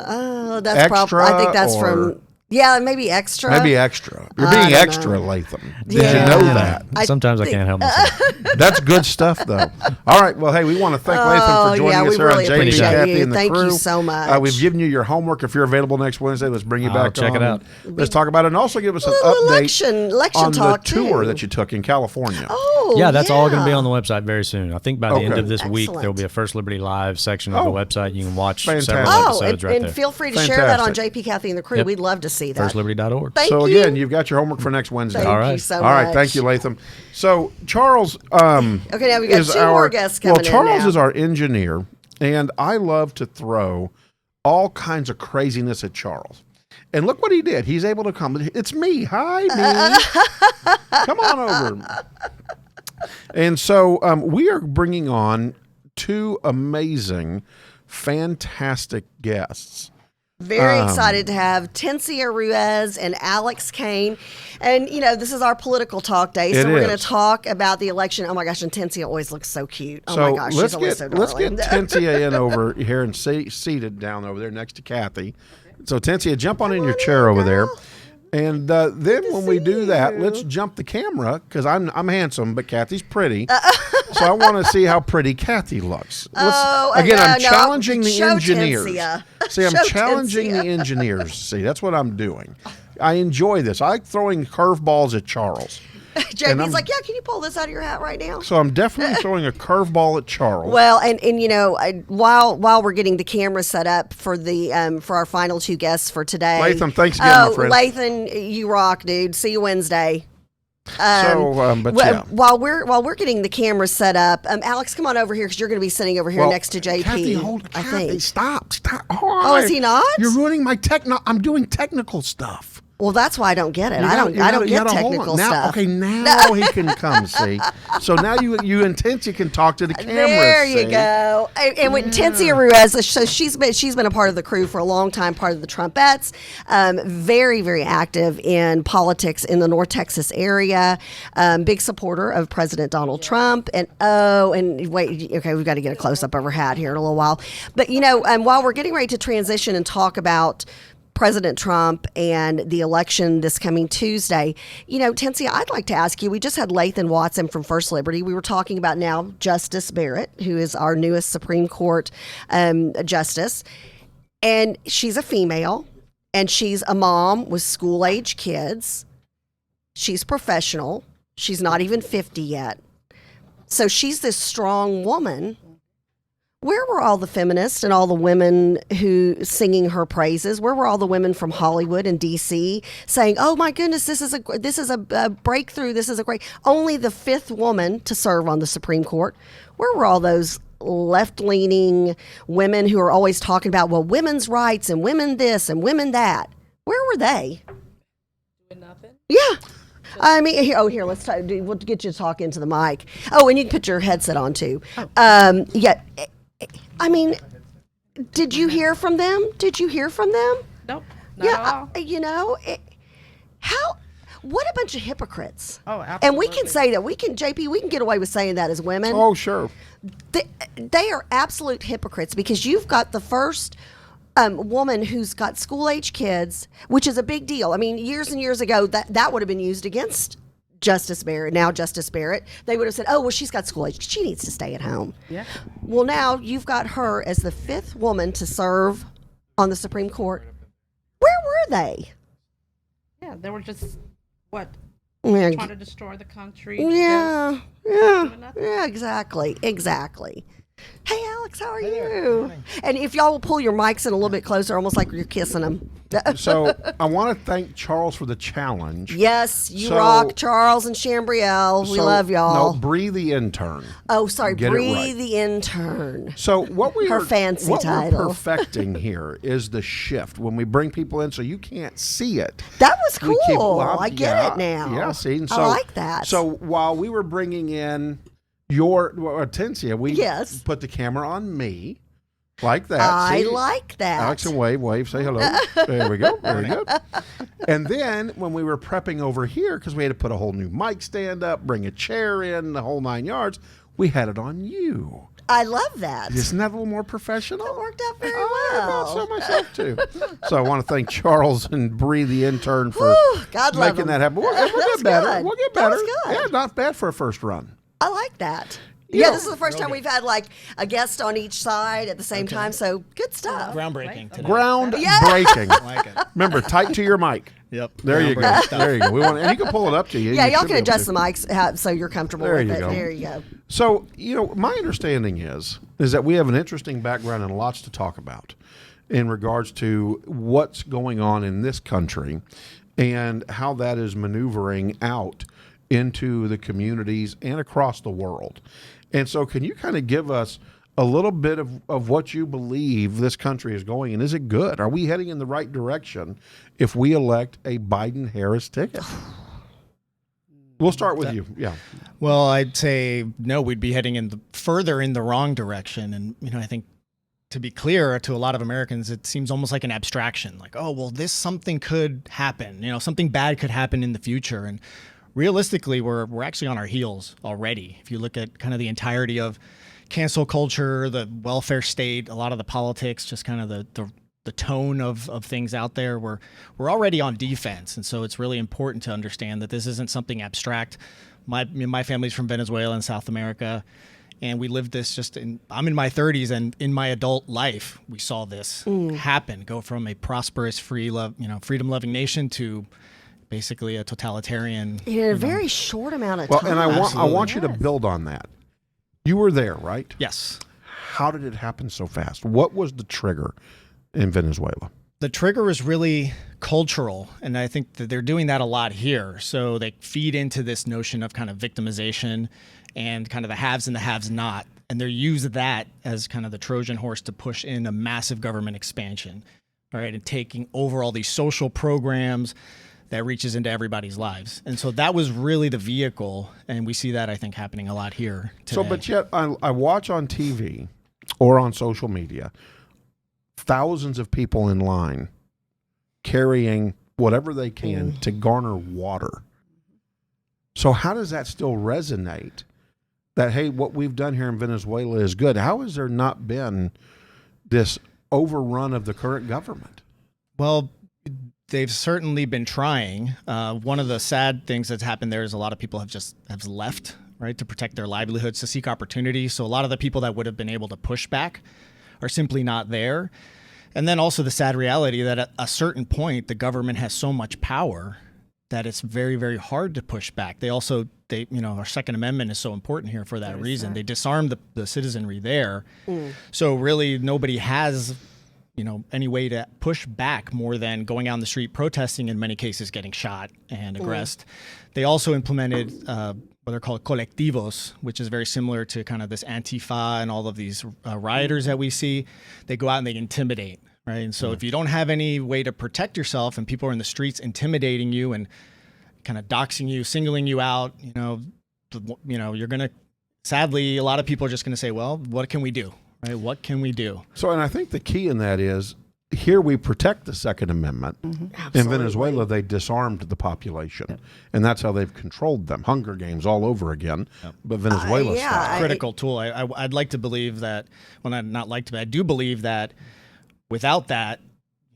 Oh, that's probably. I think that's
Extra
from. Yeah, maybe extra.
maybe extra? You're
I
being
don't
extra,
know.
Latham. Did
Yeah.
you know that?
Sometimes I can't help myself.
That's good stuff, though. All right. Well, hey, we want to thank Lathan for joining
yeah,
us
we
here
really
on JP,
appreciate
Kathy,
you.
and the
Thank
crew.
you so much.
We've given you your homework. If you're available next Wednesday, let's bring you
I'll
back
check
on.
it out.
Let's talk about it, and also give us an
Little
update
election
on
talk
the tour
too.
that you took in California.
Oh,
Yeah, that's all going to be on the website very soon. I think by the end
Okay.
of this week,
Excellent.
there will be a First Liberty Live section of
Oh.
the website. You can watch
Fantastic.
several
Oh,
episodes
and,
right
and
there.
feel free to share that on
Fantastic.
JP, Kathy, and the crew.
Yep.
We'd love to see that.
FirstLiberty.org.
Thank
so
you.
again, you've got your homework for next Wednesday.
Thank
All right.
you so
All
much.
right, thank you, Lathan. So Charles,
Okay, now we got two more guests coming in
Charles
now.
is our engineer, and I love to throw all kinds of craziness at Charles. And look what he did. He's able to come. It's me. Hi, me. Come on over. And so we are bringing on two amazing, fantastic guests.
Very excited to have Tencia Ruiz and Alex Kane. And, you know, this is our political talk day, so we're going to talk about the election. Oh, my gosh, and Tencia always looks so cute. Oh, my gosh, she's always so darling.
Let's get Tencia in over here and seated down over there next to Kathy. So, Tencia, jump on in your chair over there. And then when we do that, let's jump the camera, because I'm handsome, but Kathy's pretty. So I want to see how pretty Kathy looks. I'm challenging the engineers.
Tencia.
See, I'm challenging the engineers. See, that's what I'm doing. I enjoy this. I like throwing curveballs at Charles.
JP's like, yeah, can you pull this out of your hat right now?
So I'm definitely throwing a curveball at Charles.
Well, and you know, while we're getting the camera set up for the for our final two guests for today,
Lathan, thanks again, my friend.
Lathan, you rock, dude. See you Wednesday.
Yeah.
While we're getting the camera set up, Alex, come on over here because you're going to be sitting over here next to JP.
Kathy, stop.
Oh, is he not?
You're ruining my I'm doing technical stuff.
Well, that's why I don't get it. I don't get technical stuff.
Okay, now he can come, see. So now you and Tencia can talk to the camera.
There you go. And with Tencia Ruiz, so she's been a part of the crew for a long time, part of the Trumpettes, very, very active in politics in the North Texas area, big supporter of President Donald Trump. And wait, okay, we've got to get a close-up of her hat here in a little while. But, you know, while we're getting ready to transition and talk about President Trump and the election this coming Tuesday, you know, Tencia, I'd like to ask you, we just had Lathan Watson from First Liberty. We were talking about now Justice Barrett, who is our newest Supreme Court justice. And she's a female, and she's a mom with school-age kids. She's professional. She's not even 50 yet. So she's this strong woman. Where were all the feminists and all the women who singing her praises? Where were all the women from Hollywood and DC saying, "Oh my goodness, this is a breakthrough. This is a great." Only the fifth woman to serve on the Supreme Court. Where were all those left-leaning women who are always talking about, well, women's rights and women this and women that? Where were they?
Doing nothing.
Yeah. I mean, here, let's talk. We'll get you to talk into the mic. Oh, and you can put your headset on too. Yeah. I mean, did you hear from them?
Nope. Not at all.
You know, what a bunch of hypocrites.
Oh, absolutely.
And we can say that. JP, we can get away with saying that as women.
Oh, sure.
They are absolute hypocrites because you've got the first woman who's got school-age kids, which is a big deal. I mean, years and years ago, that would have been used against Justice Barrett. Now Justice Barrett, they would have said, oh, well, she's got school age. She needs to stay at home.
Yeah.
Well, now you've got her as the fifth woman to serve on the Supreme Court. Where were they?
Yeah, they were just, what,
Yeah.
trying to destroy the country.
Yeah,
doing nothing.
exactly. Hey, Alex, how are you? And if y'all will pull your mics in a little bit closer, almost like you're kissing them.
So I want to thank Charles for the challenge.
Yes, you rock, Charles and Chambrielle. We love y'all.
No, Bree the intern.
Oh, sorry, Bree
right.
the intern.
So what
Her fancy title.
we're perfecting here is the shift when we bring people in, so you can't see it.
That was cool. I get
yeah,
it now.
Yeah, see, and so,
I like that.
So while we were bringing in your Tencia, we put the camera on me. Like that.
I
See?
like that.
Alex, and wave, say hello. There we go. Very good. And then when we were prepping over here, because we had to put a whole new mic stand up, bring a chair in, the whole 9 yards, we had it on you.
I love that.
Isn't that a little more professional?
It worked out very
well.
well.
I thought so myself, too. So I want to thank Charles and Bree, the intern, for making that happen. We'll get better.
Good.
We'll get better.
That was good.
Yeah, not bad for a first run.
I like that.
You
Yeah,
know,
this is the first time we've had like a guest on each side at the same time, so good stuff.
Groundbreaking today.
Groundbreaking.
I like it.
Remember, tight to your mic.
Yep.
There you go. There you go. We want, and you can pull it up to you.
Yeah,
You
y'all
should
can
be able
adjust
to.
the mics so you're comfortable
There
with
you
it.
go.
There you go.
So, my understanding is that we have an interesting background and lots to talk about. in regards to what's going on in this country and how that is maneuvering out into the communities and across the world. And so can you kind of give us a little bit of what you believe this country is going, and is it good? Are we heading in the right direction if we elect a Biden-Harris ticket? We'll start with you. Yeah.
Well, I'd say no, we'd be heading further in the wrong direction. And, I think to be clear to a lot of Americans, it seems almost like an abstraction, like, oh, well, something could happen, something bad could happen in the future. And realistically, we're actually on our heels already. If you look at kind of the entirety of cancel culture, the welfare state, a lot of the politics, just kind of the tone of things out there, we're already on defense. And so it's really important to understand that this isn't something abstract. My family's from Venezuela and South America, and we lived this I'm in my 30s, and in my adult life, we saw this happen, go from a prosperous, freedom-loving nation to basically a totalitarian.
In a very short amount of time.
Well, and I want you to build on that. You were there, right?
Yes.
How did it happen so fast? What was the trigger in Venezuela?
The trigger is really cultural, and I think that they're doing that a lot here. So they feed into this notion of kind of victimization and kind of the haves and the haves not, and they use that as kind of the Trojan horse to push in a massive government expansion, all right, and taking over all these social programs that reaches into everybody's lives. And so that was really the vehicle, and we see that, I think, happening a lot here today.
So, but yet I watch on TV or on social media thousands of people in line carrying whatever they can to garner water. So how does that still resonate that, hey, what we've done here in Venezuela is good? How has there not been this overrun of the current government?
Well, they've certainly been trying. One of the sad things that's happened there is a lot of people have left, right, to protect their livelihoods, to seek opportunity. So a lot of the people that would have been able to push back are simply not there. And then also the sad reality that at a certain point, the government has so much power that it's very, very hard to push back. Our Second Amendment is so important here for that reason. They disarmed the citizenry there. So really nobody has, any way to push back more than going out on the street, protesting, in many cases getting shot and aggressed. They also implemented what are called colectivos, which is very similar to kind of this Antifa and all of these rioters that we see. They go out and they intimidate, right? And so if you don't have any way to protect yourself and people are in the streets intimidating you and kind of doxing you, singling you out, you're going to, sadly, a lot of people are just going to say, well, what can we do? Right? What can we do?
So, and I think the key in that is, here we protect the Second Amendment. In Venezuela, they disarmed the population, and that's how they've controlled them. Hunger Games all over again, but Venezuela style.
Critical tool. I'd like to believe that, I do believe that without that,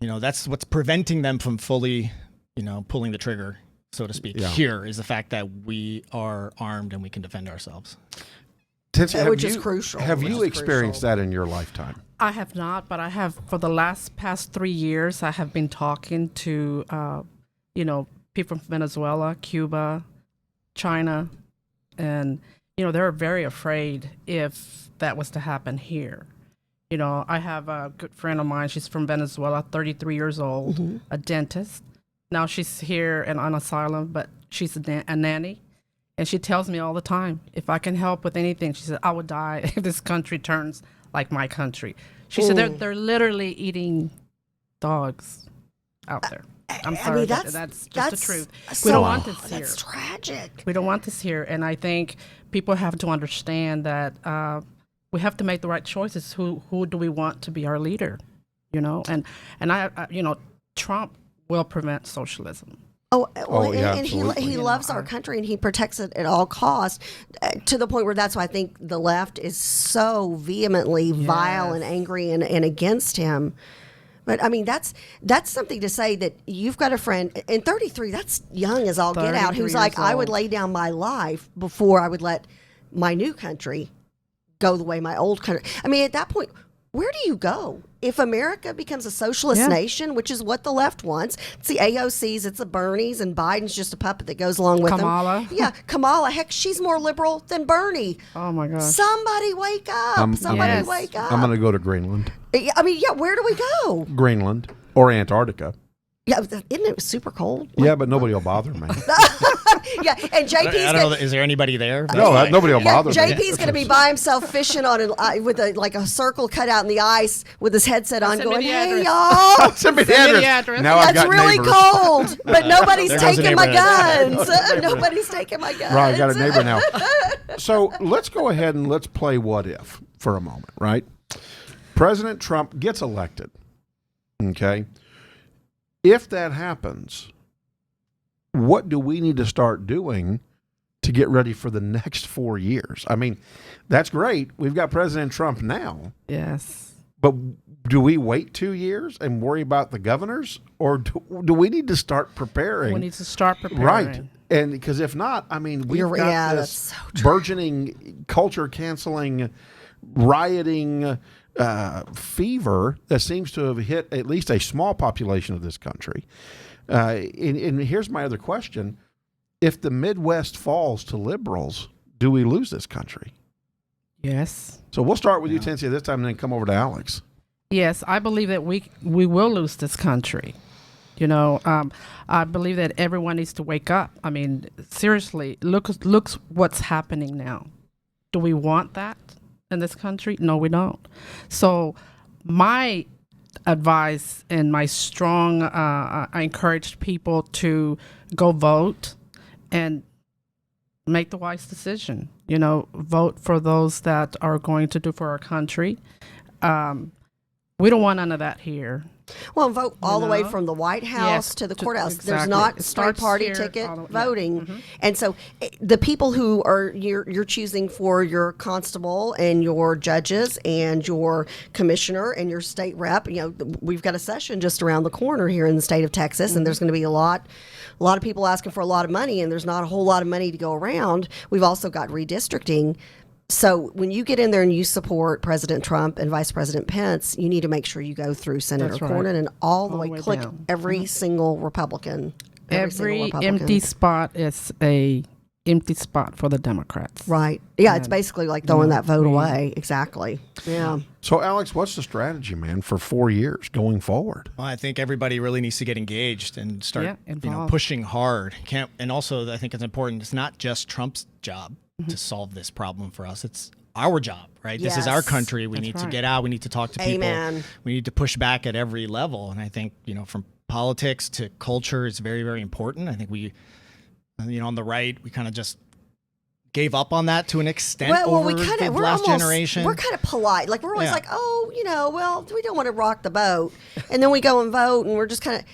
that's what's preventing them from fully, pulling the trigger, so to speak. Here is the fact that we are armed and we can defend ourselves.
Which is crucial.
Have you experienced that in your lifetime?
I have not, but I have for the past 3 years. I have been talking to, people from Venezuela, Cuba, China, and they're very afraid if that was to happen here. I have a good friend of mine. She's from Venezuela, 33 years old, a dentist. Now she's here and on asylum, but she's a nanny. And she tells me all the time, if I can help with anything, she said, I would die if this country turns like my country. She said they're literally eating dogs out there. I'm sorry, that's just the truth. We don't want this here.
That's tragic.
We don't want this here. And I think people have to understand that we have to make the right choices. Who do we want to be our leader? And I Trump will prevent socialism.
And he loves our country and he protects it at all costs, to the point where that's why I think the left is so vehemently vile and angry and against him. But I mean, that's something to say, that you've got a friend in 33, that's young as all get out, who's like, I would lay down my life before I would let my new country go the way my old country. I mean, at that point, where do you go? If America becomes a socialist nation, which is what the left wants, it's the AOCs, it's the Bernies, and Biden's just a puppet that goes along with
Kamala.
them. Yeah, Kamala. Heck, she's more liberal than Bernie.
Oh, my gosh.
Somebody wake up. Wake up.
I'm going to go to Greenland.
I mean, yeah, where do we go?
Greenland or Antarctica.
Yeah, isn't it super cold?
Yeah, but nobody will bother me.
Yeah, and JP's
I don't know. Is there anybody there?
No, nobody will bother me.
JP's going to be by himself fishing on with a circle cut out in the ice with his headset on, going, "Hey y'all,
send me the address." Now I've got
really
neighbors.
Cold, but nobody's taking my guns. Nobody's taking my guns.
Right, I got a neighbor now. So let's go ahead and let's play what if for a moment, right? President Trump gets elected. Okay. If that happens, what do we need to start doing to get ready for the next 4 years? I mean, that's great. We've got President Trump now.
Yes.
But do we wait 2 years and worry about the governors? Or do we need to start preparing?
We need to start preparing.
Right. And because if not, I mean, we've got this burgeoning culture canceling, rioting fever that seems to have hit at least a small population of this country. And here's my other question. If the Midwest falls to liberals, do we lose this country?
Yes.
So we'll start with you, Tensia, this time and then come over to Alex.
Yes, I believe that we will lose this country. You know, I believe that everyone needs to wake up. I mean, seriously, look what's happening now. Do we want that in this country? No, we don't. So my advice and my strong, I encourage people to go vote and make the wise decision. You know, vote for those that are going to do for our country. We don't want none of that here.
Well, vote all the way from the White House to the courthouse.
Exactly.
There's not straight party ticket voting. And so the people who are you're choosing for your constable and your judges and your commissioner and your state rep, you know, we've got a session just around the corner here in the state of Texas, and there's going to be a lot of people asking for a lot of money, and there's not a whole lot of money to go around. We've also got redistricting. So when you get in there and you support President Trump and Vice President Pence, you need to make sure you go through Senator Cornyn and all the way click down. Every single Republican.
Every empty spot is a empty spot for the Democrats.
Right. Yeah, it's basically like throwing that vote away. Exactly. Yeah.
So, Alex, what's the strategy, man, for 4 years going forward?
Well, I think everybody really needs to get engaged and start pushing hard. And also, I think it's important. It's not just Trump's job to solve this problem for us. It's our job, right? Yes. This is our country. We need to get out. We need to talk to people.
Amen.
We need to push back at every level. And I think, you know, from politics to culture is very, very important. I think we, you know, on the right, we kind of just gave up on that to an extent over the last generation.
We're kind of polite. Like, we're always like, oh, you know, well, we don't want to rock the boat. And then we go and vote, and we're just kind of,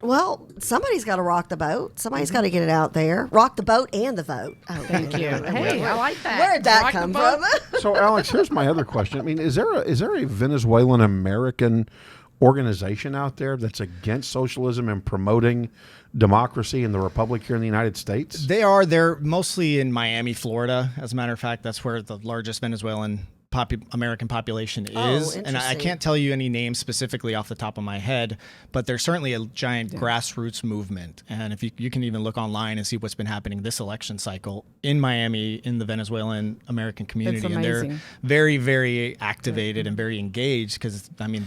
well, somebody's got to rock the boat. Somebody's got to get it out there. Rock the boat and the vote. Oh,
thank you. Hey, I like that.
Where'd that come from?
So, Alex, here's my other question. I mean, is there a Venezuelan American organization out there that's against socialism and promoting democracy and the republic here in the United States?
They're mostly in Miami, Florida. As a matter of fact, that's where the largest Venezuelan American population is. And I can't tell you any names specifically off the top of my head, but there's certainly a giant grassroots movement. And if you can even look online and see what's been happening this election cycle in Miami, in the Venezuelan American community. And they're very, very activated and very engaged because, I mean,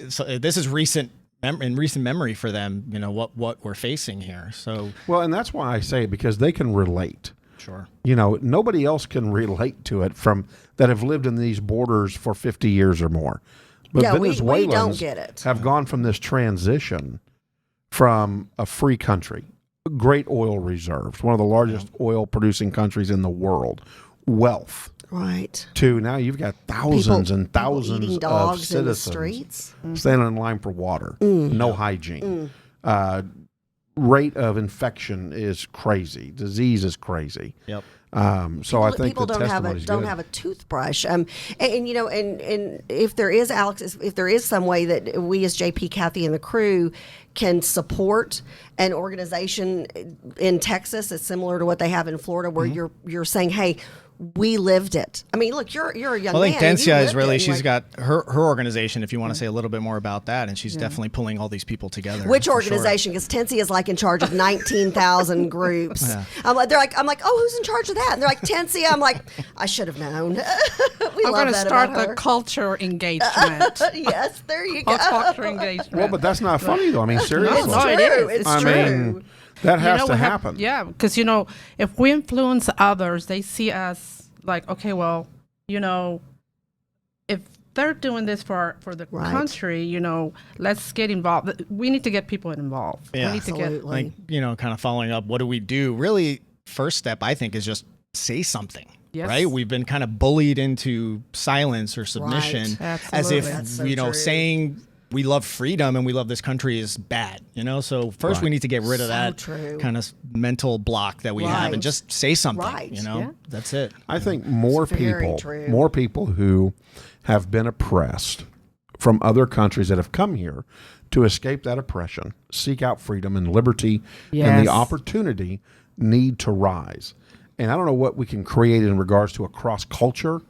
so this is in recent memory for them, you know, what we're facing here. So
well, and that's why I say, because they can relate.
Sure.
You know, nobody else can relate to it from that have lived in these borders for 50 years or more. But Venezuelans
we don't get it.
Have gone from this transition from a free country, great oil reserves, one of the largest oil producing countries in the world, wealth.
Right.
To now you've got thousands and thousands of citizens
in the streets.
Standing in line for water, no hygiene. Rate of infection is crazy. Disease is crazy.
Yep.
So I think
people don't have a toothbrush. And you know, and if there is, Alex, if there is some way that we as JP, Kathy, and the crew can support an organization in Texas that's similar to what they have in Florida, where you're saying, hey, we lived it. I mean, look, you're a young
man.
I
think Dencia is really, she's got her organization, if you want to say a little bit more about that, and she's definitely pulling all these people together.
Which organization? Because Tencia is like in charge of 19,000 groups. Yeah. I'm like, oh, who's in charge of that? And they're like, Tencia. I'm like, I should have known.
I'm going to start the culture engagement.
Yes, there you go.
Culture engagement.
Well, but that's not funny though. I mean, seriously.
No, it is. It's true.
Mean, that has to happen.
Because, if we influence others, they see us like, okay, well, if they're doing this for the country, let's get involved. We need to get people involved.
Yeah.
We need to get,
kind of following up, what do we do? Really, first step, I think, is just say something. Yes. Right? We've been kind of bullied into silence or submission as if, saying we love freedom and we love this country is bad, So first we need to get rid of that kind of mental block that we have and just say something, That's it.
I think more people who have been oppressed from other countries that have come here to escape that oppression, seek out freedom and liberty and the opportunity need to rise. And I don't know what we can create in regards to a cross-culture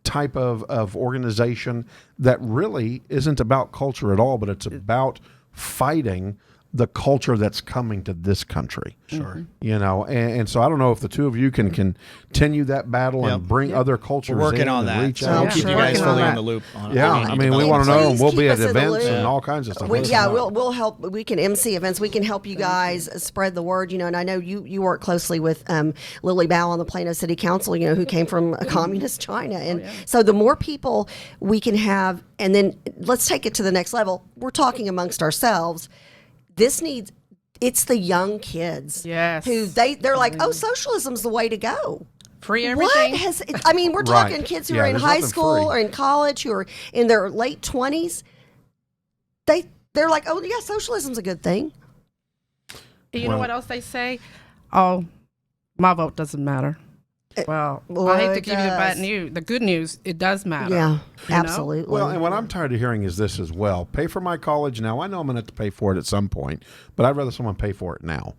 type of organization that really isn't about culture at all, but it's about fighting the culture that's coming to this country.
Sure.
And so I don't know if the two of you can continue that battle and bring other cultures
We're working
in
on that.
Reach
so
out.
We'll keep you guys fully in the loop. On
I mean, we want to know, and we'll be at events and all kinds of stuff.
We'll help. We can MC events. We can help you guys spread the word, and I know you work closely with Lily Bao on the Plano City Council, who came from a communist China. And so the more people we can have, and then let's take it to the next level. We're talking amongst ourselves. It's the young kids who they're like, oh, socialism's the way to go.
Free everything.
We're talking kids who are in high school or in college who are in their late 20s. They're like, oh yeah, socialism's a good thing.
You know what else they say? Oh, my vote doesn't matter. Well, I hate to give you the bad news. The good news, it does matter.
Yeah, absolutely.
Well, and what I'm tired of hearing is this as well. Pay for my college now. I know I'm going to have to pay for it at some point, but I'd rather someone pay for it now.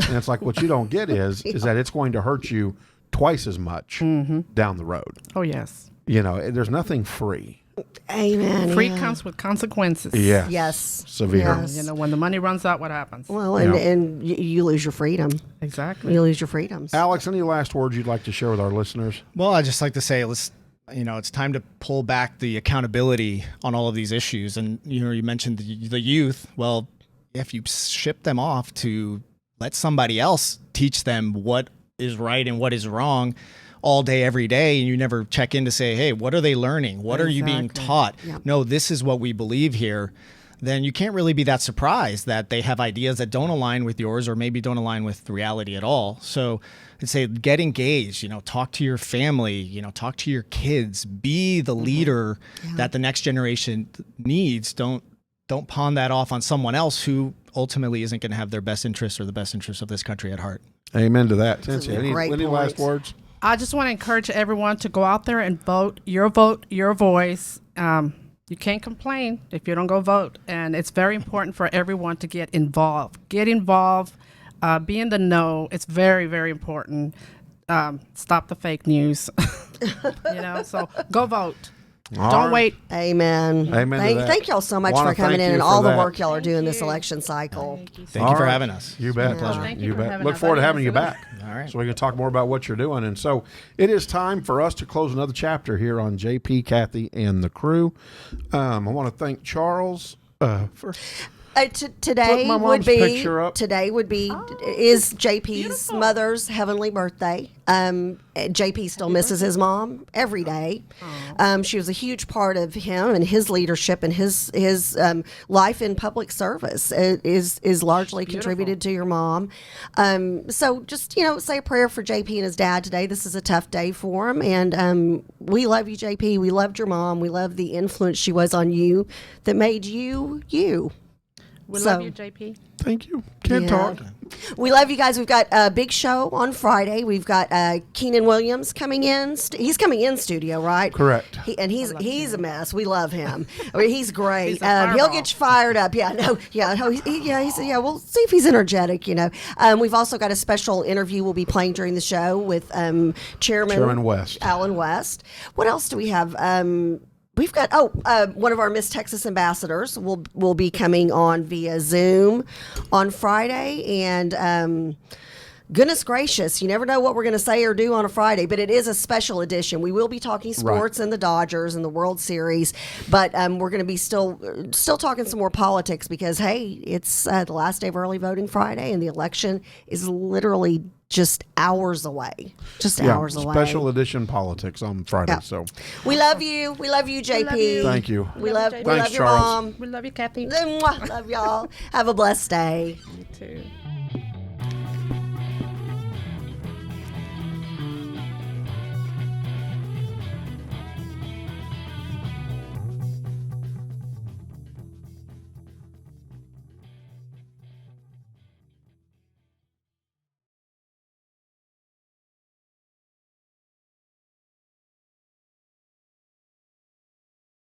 And it's like what you don't get is that it's going to hurt you twice as much down the road.
Oh, yes.
There's nothing free.
Amen.
Free comes with consequences.
Yes.
Severe.
Yes. When the money runs out, what happens?
Well, and you lose your freedom.
Exactly.
You lose your freedoms.
Alex, any last words you'd like to share with our listeners?
Well, I'd just like to say, it's time to pull back the accountability on all of these issues. And, you mentioned the youth. Well, if you ship them off to let somebody else teach them what is right and what is wrong all day, every day, and you never check in to say, hey, what are they learning? What are you being taught? Yep. No, this is what we believe here. Then you can't really be that surprised that they have ideas that don't align with yours or maybe don't align with reality at all. So I'd say get engaged, talk to your family, talk to your kids, be the leader that the next generation needs. Don't pawn that off on someone else who ultimately isn't going to have their best interests or the best interests of this country at heart.
Amen to that. Any last words?
I just want to encourage everyone to go out there and vote, your voice. You can't complain if you don't go vote. And it's very important for everyone to get involved. Get involved, be in the know. It's very, very important. Stop the fake news. So go vote. Don't wait.
Amen. Thank y'all so much for coming in and all the work y'all are doing this election cycle.
Thank you for having us.
You bet.
Pleasure.
You bet. Look forward to having you back.
All right.
So we can talk more about what you're doing. And so it is time for us to close another chapter here on JP, Kathy, and the crew. I want to thank Charles for...
Today would be is JP's mother's heavenly birthday. JP still misses his mom every day. She was a huge part of him and his leadership and his life in public service. It is largely contributed to your mom. So just say a prayer for JP and his dad today. This is a tough day for him, and we love you, JP. We loved your mom. We love the influence she was on you that made you you.
We love you, JP.
Thank you. Can't talk.
We love you guys. We've got a big show on Friday. We've got Keenan Williams coming in. He's coming in studio, right?
Correct.
He's a mess. We love him. I mean, he's great. He'll get you fired up. Yeah. No. Yeah. No. We'll see if he's energetic. We've also got a special interview we'll be playing during the show with Chairman
West,
Alan West. What else do we have? We've got one of our Miss Texas ambassadors will be coming on via Zoom on Friday, and goodness gracious, you never know what we're going to say or do on a Friday, but it is a special edition. We will be talking sports and the Dodgers and the World Series, but we're going to be still talking some more politics because hey, it's the last day of early voting Friday, and the election is literally just hours away. Hours away.
Special edition politics on Friday. Yeah. So
we love you. We love you, JP.
Love you. Thank you.
We love your mom.
We love you, Kathy.
Love y'all. Have a blessed day.
You too.